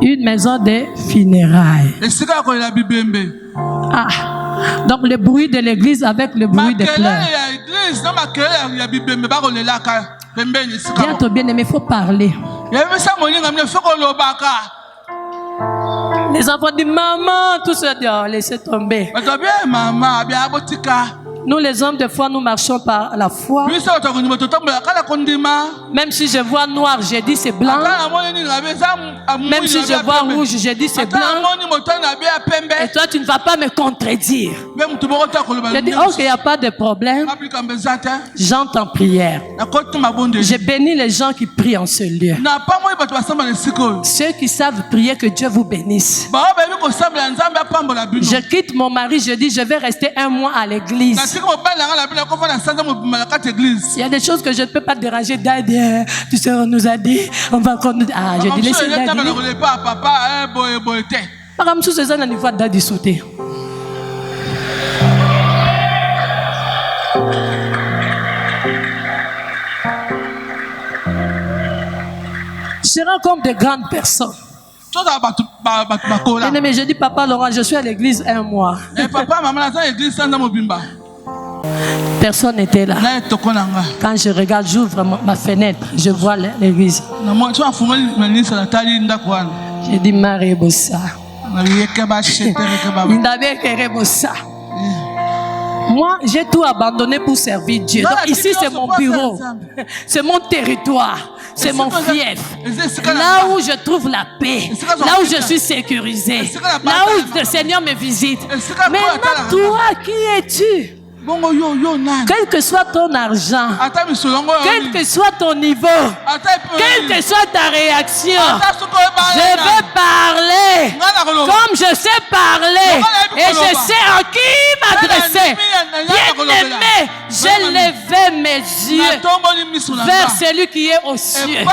Une maison de funérailles. Ah. Donc le bruit de l'église avec le bruit des pleurs. Bientôt bien aimé, il faut parler. Les enfants disent maman, tout ça dit oh, laissez tomber. Nous les hommes de foi, nous marchons par la foi. Même si je vois noir, je dis c'est blanc. Même si je vois rouge, je dis c'est blanc. Et toi, tu ne vas pas me contredire. Je dis ok, il n'y a pas de problème. J'entends prière. Je bénis les gens qui prient en ce lieu. Ceux qui savent prier, que Dieu vous bénisse. Je quitte mon mari, je dis je vais rester 1 mois à l'église. Il y a des choses que je ne peux pas déranger. Daddy, tu sais, on nous a dit, on va continuer. Ah, je dis, laissez Daddy. Par exemple, sous ces années, il faut Daddy sauter. Je rencontre de grandes personnes. Mais je dis, papa Laurent, je suis à l'église 1 mois. Personne n'était là. Quand je regarde, j'ouvre ma fenêtre, je vois l'église. J'ai dit, Marie Bossa. Moi, j'ai tout abandonné pour servir Dieu. Donc ici, c'est mon bureau. C'est mon territoire. C'est mon fief. Là où je trouve la paix. Là où je suis sécurisé. Là où le Seigneur me visite. Maintenant, toi, qui es-tu? Quel que soit ton argent, quel que soit ton niveau, quelle que soit ta réaction, je vais parler comme je sais parler et je sais à qui m'adresser. Bien-aimé, j'ai levé mes yeux vers celui qui est aux cieux.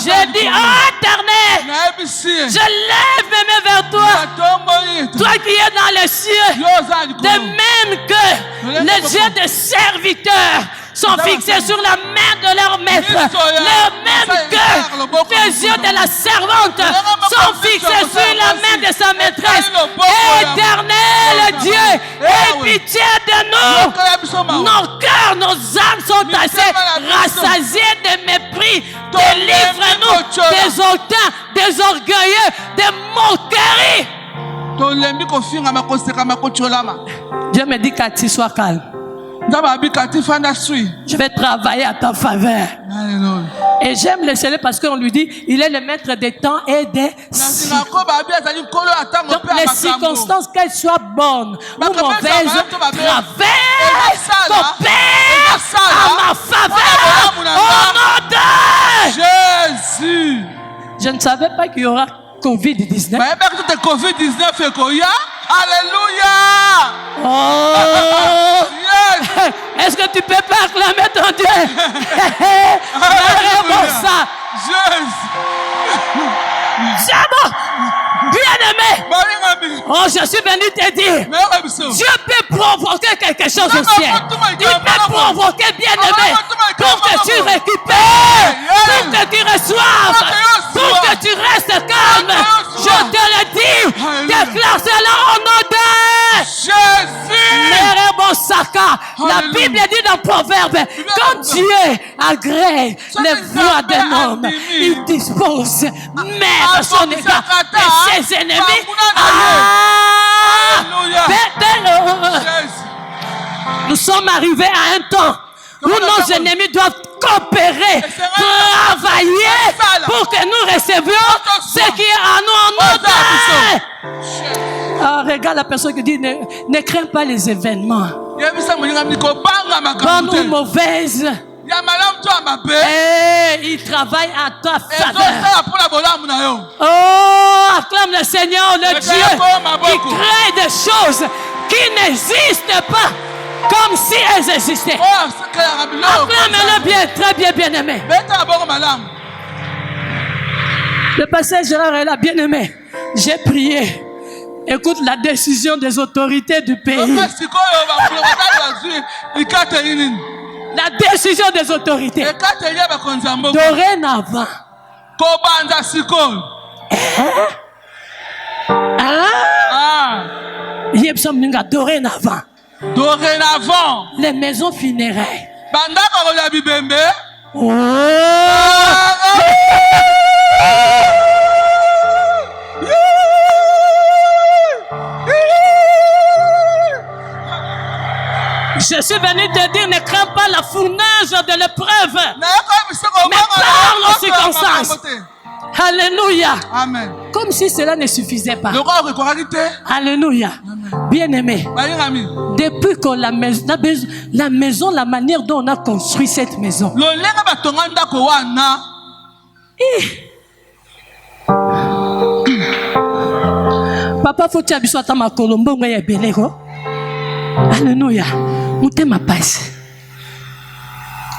J'ai dit, oh éternel, je lève mes mains vers toi, toi qui es dans les cieux, de même que les yeux des serviteurs sont fixés sur la main de leur maître. Le même que les yeux de la servante sont fixés sur la main de sa maîtresse. Éternel Dieu, aie pitié de nous. Nos cœurs, nos âmes sont assez rassasiés de mépris. Délivre-nous des hautains, des orgueilleux, des moqueries. Dieu me dit qu'Ati sois calme. Je vais travailler à ta faveur. Et j'aime le Seigneur parce qu'on lui dit il est le maître des temps et des circonstances. Donc les circonstances, qu'elles soient bonnes ou mauvaises, traversent ton Père à ma faveur. Au nom de Jésus. Je ne savais pas qu'il y aura COVID-19. Alléluia. Oh. Yes. Est-ce que tu peux pas acclamer ton Dieu? Bien-aimé, oh, je suis venu te dire, Dieu peut provoquer quelque chose au ciel. Il peut provoquer, bien-aimé, pour que tu récupères, pour que tu reçoives, pour que tu restes calme. Je te le dis, déclare cela au nom de Jésus. Mère Bossaka, La Bible dit dans Proverbe, quand Dieu agrée les voies d'un homme, il dispose même à son égard et ses ennemis. Nous sommes arrivés à un temps où nos ennemis doivent coopérer, travailler pour que nous recevions ce qui est à nous en notre. Regarde la personne qui dit ne crains pas les événements. Bonne ou mauvaise. Il travaille à ta faveur. Oh, acclame le Seigneur, le Dieu qui crée des choses qui n'existent pas comme si elles existaient. Acclame-le bien, très bien, bien aimé. Le pasteur Gérard est là, bien aimé. J'ai prié. Écoute la décision des autorités du pays. La décision des autorités. Dorénavant. Dorénavant. Les maisons funéraires. Oh. Je suis venu te dire, ne crains pas la fournaise de l'épreuve, mais parle aux circonstances. Alléluia. Amen. Comme si cela ne suffisait pas. Alléluia. Bien-aimé, depuis que la maison, la manière dont on a construit cette maison, papa, faut que tu habites à ma colombo, alléluia. Mouté ma passe.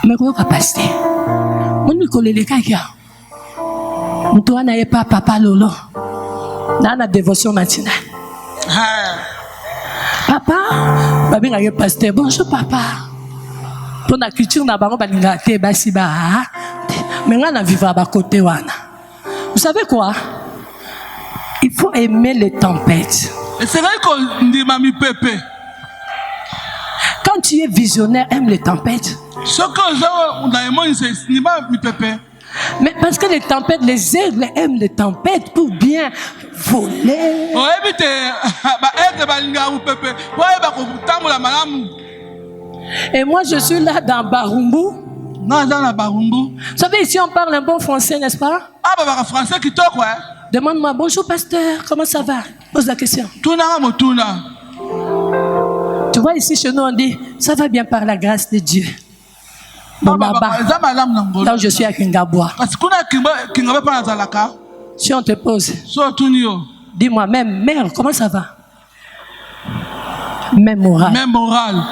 Mais quoi passer? On nous colle les cailloux. Toi n'ayez pas papa Lolo. Dans la dévotion matinale. Papa, babi n'a pas pasteur. Bonjour papa. Pour la culture n'a pas de basiba. Mais on a vivre à côté wana. Vous savez quoi? Il faut aimer les tempêtes. Et c'est vrai qu'on dit mamie pépé. Quand tu es visionnaire, aime les tempêtes. Ce que j'ai, mais parce que les tempêtes, les aigles aiment les tempêtes pour bien voler. Et moi, je suis là dans Barumbu. Non, dans la Barumbu. Vous savez, ici, on parle un bon français, n'est-ce pas? Ah, bah, français qui toque, ouais. Demande-moi, bonjour pasteur, comment ça va? Pose la question. Tu vois, ici, chez nous, on dit, ça va bien par la grâce de Dieu. Bon, là-bas, là où je suis à Kingaboua. Si on te pose, dis-moi, même mère, comment ça va? Même morale. Même morale.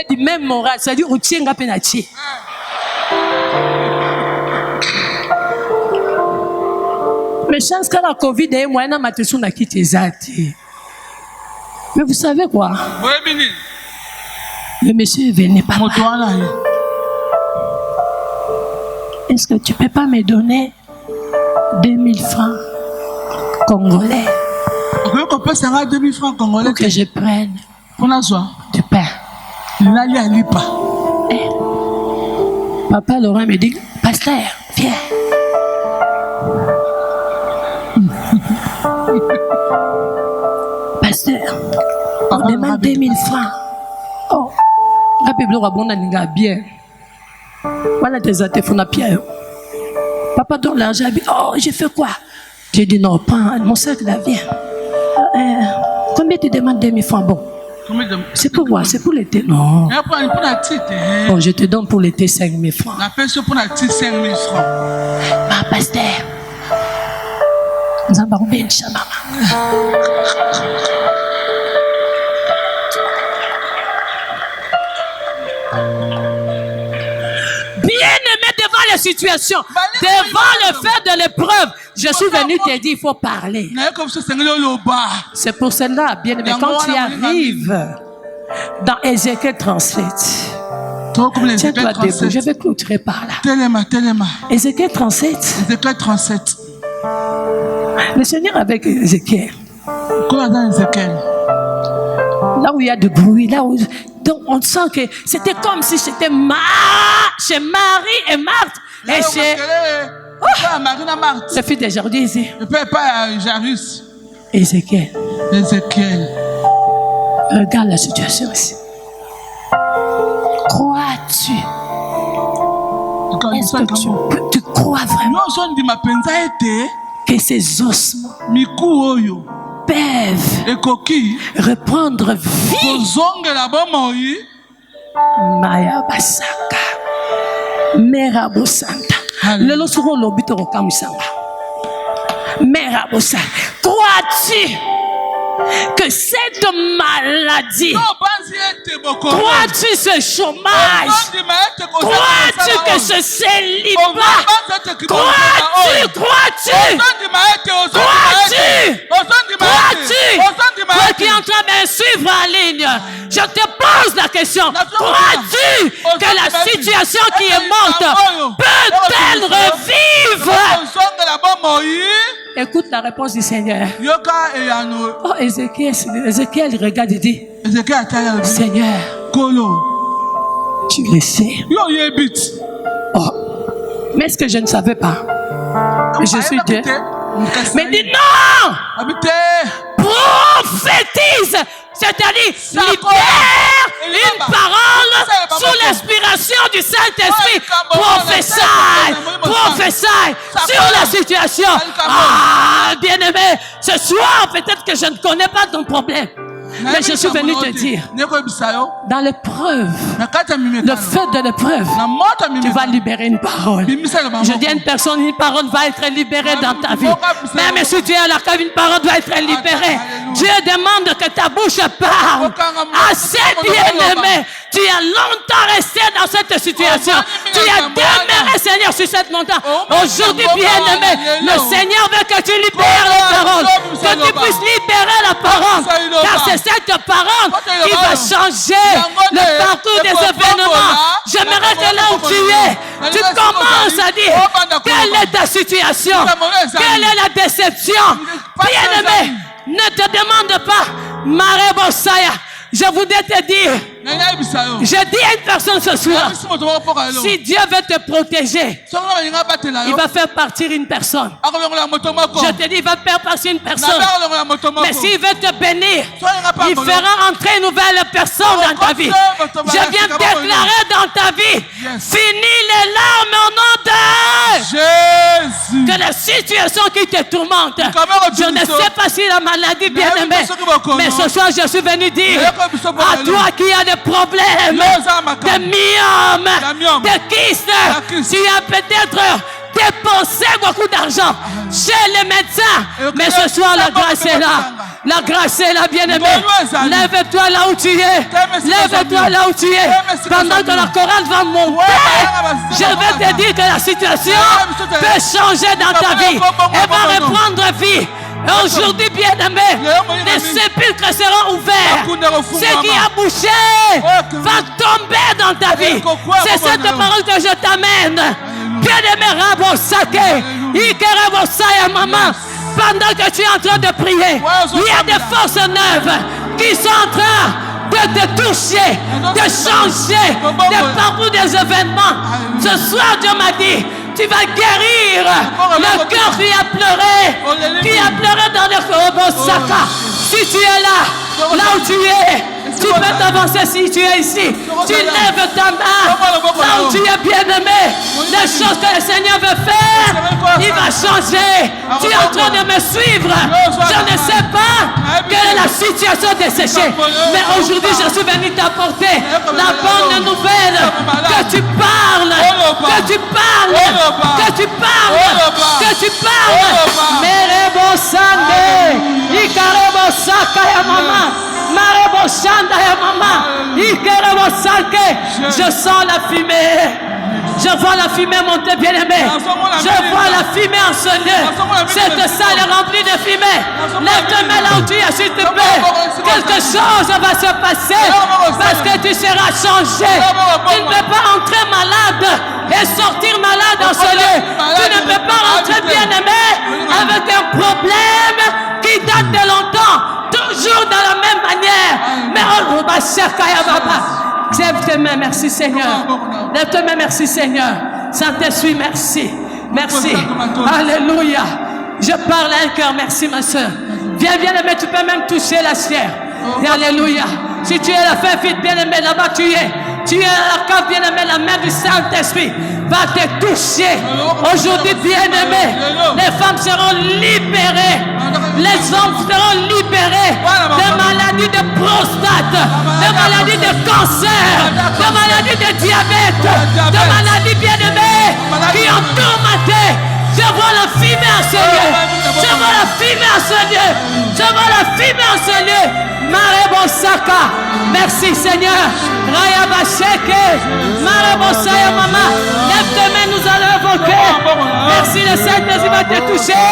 Du même morale, c'est-à-dire où tu es penati. Mais chance que la Covid est moyenne ma tesson n'a quitté Zati. Mais vous savez quoi? Le monsieur est venu par là. Est-ce que tu peux pas me donner 2000 francs congolais? Pour que je prenne du pain. Papa Laurent me dit, pasteur, viens. Pasteur, on demande 2000 francs. Oh, la Bible a bien. Voilà tes atefons à pierre. Papa donne l'argent. Oh, j'ai fait quoi? J'ai dit non, pas mon sac là, viens. Combien tu demandes 2000 francs? Bon. C'est pour moi, c'est pour l'été. Non. Bon, je te donne pour l'été 5000 francs. La personne pour la petite 5000 francs. Ma pasteur. Nous avons bien de maman. Bien-aimé devant les situations, devant le fait de l'épreuve, je suis venu te dire, il faut parler. C'est pour cela, bien-aimé, quand tu arrives dans Ézéchiel 37, Tiens-toi debout, je vais clôturer par là. Telema. Ézéchiel 37. Ézéchiel 37. Le Seigneur avec Ézéchiel. Comment dans Ézéchiel? Là où il y a du bruit, là où... Donc on sent que c'était comme si c'était chez Marie et Marthe. Et chez... Le fils de Jardin ici. Le père pas Jarus. Ézéchiel. Regarde la situation ici. Crois-tu? Est-ce que tu crois vraiment que ces ossements peuvent reprendre vie? Maya Basaka. Merabo Santa. Lelo souvent l'obito okamusanga. Merabo Santa. Crois-tu que cette maladie, crois-tu ce chômage, crois-tu que ce célibat, crois-tu, toi qui es en train de me suivre en ligne, je te pose la question, crois-tu que la situation qui est morte peut-elle revivre? Écoute la réponse du Seigneur. Oh, Ézéchiel regarde et dit, Seigneur, tu le sais. Oh, mais est-ce que je ne savais pas? Je suis Dieu. Mais dis non! Prophétise! C'est-à-dire, libère une parole sous l'inspiration du Saint-Esprit. Prophétie sur la situation. Ah, bien-aimé, ce soir, peut-être que je ne connais pas ton problème. Mais je suis venu te dire, dans l'épreuve, le fait de l'épreuve, tu vas libérer une parole. Je dis à une personne, une parole va être libérée dans ta vie. Même si tu es à la cave, une parole va être libérée. Dieu demande que ta bouche parle. Assez bien-aimé, tu as longtemps resté dans cette situation. Tu as demeuré, Seigneur, sur cette montagne. Aujourd'hui, bien-aimé, le Seigneur veut que tu libères la parole. Que tu puisses libérer la parole. Car c'est cette parole qui va changer le parcours des événements. J'aimerais que là où tu es, tu commences à dire quelle est ta situation, quelle est la déception. Bien-aimé, ne te demande pas, Marebosaya. Je voudrais te dire, je dis à une personne ce soir, si Dieu veut te protéger, il va faire partir une personne. Je te dis, il va faire partir une personne. Mais s'il veut te bénir, il fera entrer une nouvelle personne dans ta vie. Je viens déclarer dans ta vie, fini les larmes au nom de Jésus. Que la situation qui te tourmente, je ne sais pas si la maladie bien-aimée, mais ce soir je suis venu dire à toi qui as des problèmes, des myomes, des kystes, tu as peut-être dépensé beaucoup d'argent chez les médecins, mais ce soir la grâce est là. La grâce est là, bien-aimé. Lève-toi là où tu es. Lève-toi là où tu es. Pendant que la chorale va monter, je vais te dire que la situation peut changer dans ta vie. Elle va reprendre vie. Et aujourd'hui, bien-aimé, les sépulcres seront ouverts. Ce qui a bouché va tomber dans ta vie. C'est cette parole que je t'amène. Bien-aimé, Rabosake, Ikerabosaya, maman. Pendant que tu es en train de prier, il y a des forces neuves qui sont en train de te toucher, de changer, de parcours des événements. Ce soir, Dieu m'a dit, tu vas guérir le cœur qui a pleuré dans le Robosaka. Si tu es là où tu es, tu peux t'avancer si tu es ici. Tu lèves ta main là où tu es bien-aimé. Les choses que le Seigneur veut faire, il va changer. Tu es en train de me suivre. Je ne sais pas quelle est la situation desséchée. Mais aujourd'hui, je suis venu t'apporter la bonne nouvelle. Que tu parles. Que tu parles. Que tu parles. Que tu parles. Merebo Sande. Ikarebo Sakaya Mama. Marebo Shanda ya Mama. Ikarebo Sake. Je sens la fumée. Je vois la fumée monter, bien-aimé. Je vois la fumée en ce lieu. Cette salle est remplie de fumée. Lève ta main là où tu es, s'il te plaît. Quelque chose va se passer parce que tu seras changé. Tu ne peux pas entrer malade et sortir malade dans ce lieu. Tu ne peux pas rentrer, bien-aimé, avec un problème qui date de longtemps. Toujours dans la même manière. Mais on va chercher Baba. Lève tes mains, merci Seigneur. Lève tes mains, merci Seigneur. Saint-Esprit, merci. Merci. Alléluia. Je parle à un cœur, merci ma soeur. Viens, bien-aimé, tu peux même toucher la chair. Alléluia. Si tu es la femme vite, bien-aimé, là-bas tu es. Tu es à la cave, bien-aimé, la main du Saint-Esprit va te toucher. Aujourd'hui, bien-aimé, les femmes seront libérées. Les hommes seront libérés de maladies de prostate, de maladies de cancer, de maladies de diabète, de maladies, bien-aimées, qui ont tourmenté. Je vois la fumée en ce lieu. Je vois la fumée en ce lieu. Je vois la fumée en ce lieu. Marebosaka. Merci Seigneur. Raya Basheke. Marebosaya Mama. Lève tes mains, nous allons évoquer. Merci le Saint-Esprit va te toucher.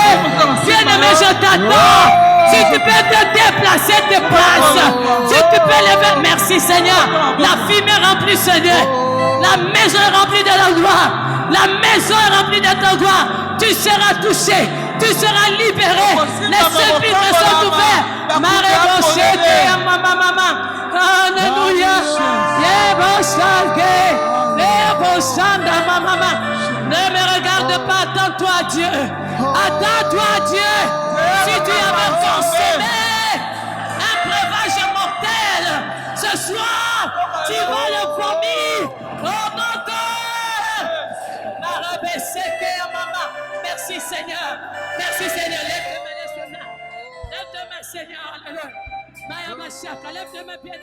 Bien-aimé, je t'attends. Si tu peux te déplacer, te place. Si tu peux lever. Merci Seigneur. La fumée remplit ce lieu. La maison est remplie de la gloire. La maison est remplie de ta gloire. Tu seras touché. Tu seras libéré. Les sépulcres sont ouverts. Mareboseke, maman. Alléluia. Ne me regarde pas. Attends-toi à Dieu. Attends-toi à Dieu. Si tu avais consommé un breuvage mortel, ce soir, tu vas le vomir. Oh mon Dieu. Merci Seigneur. Merci Seigneur. Lève tes mains, Seigneur. Lève tes mains, Seigneur. Alléluia. Lève tes mains, bien.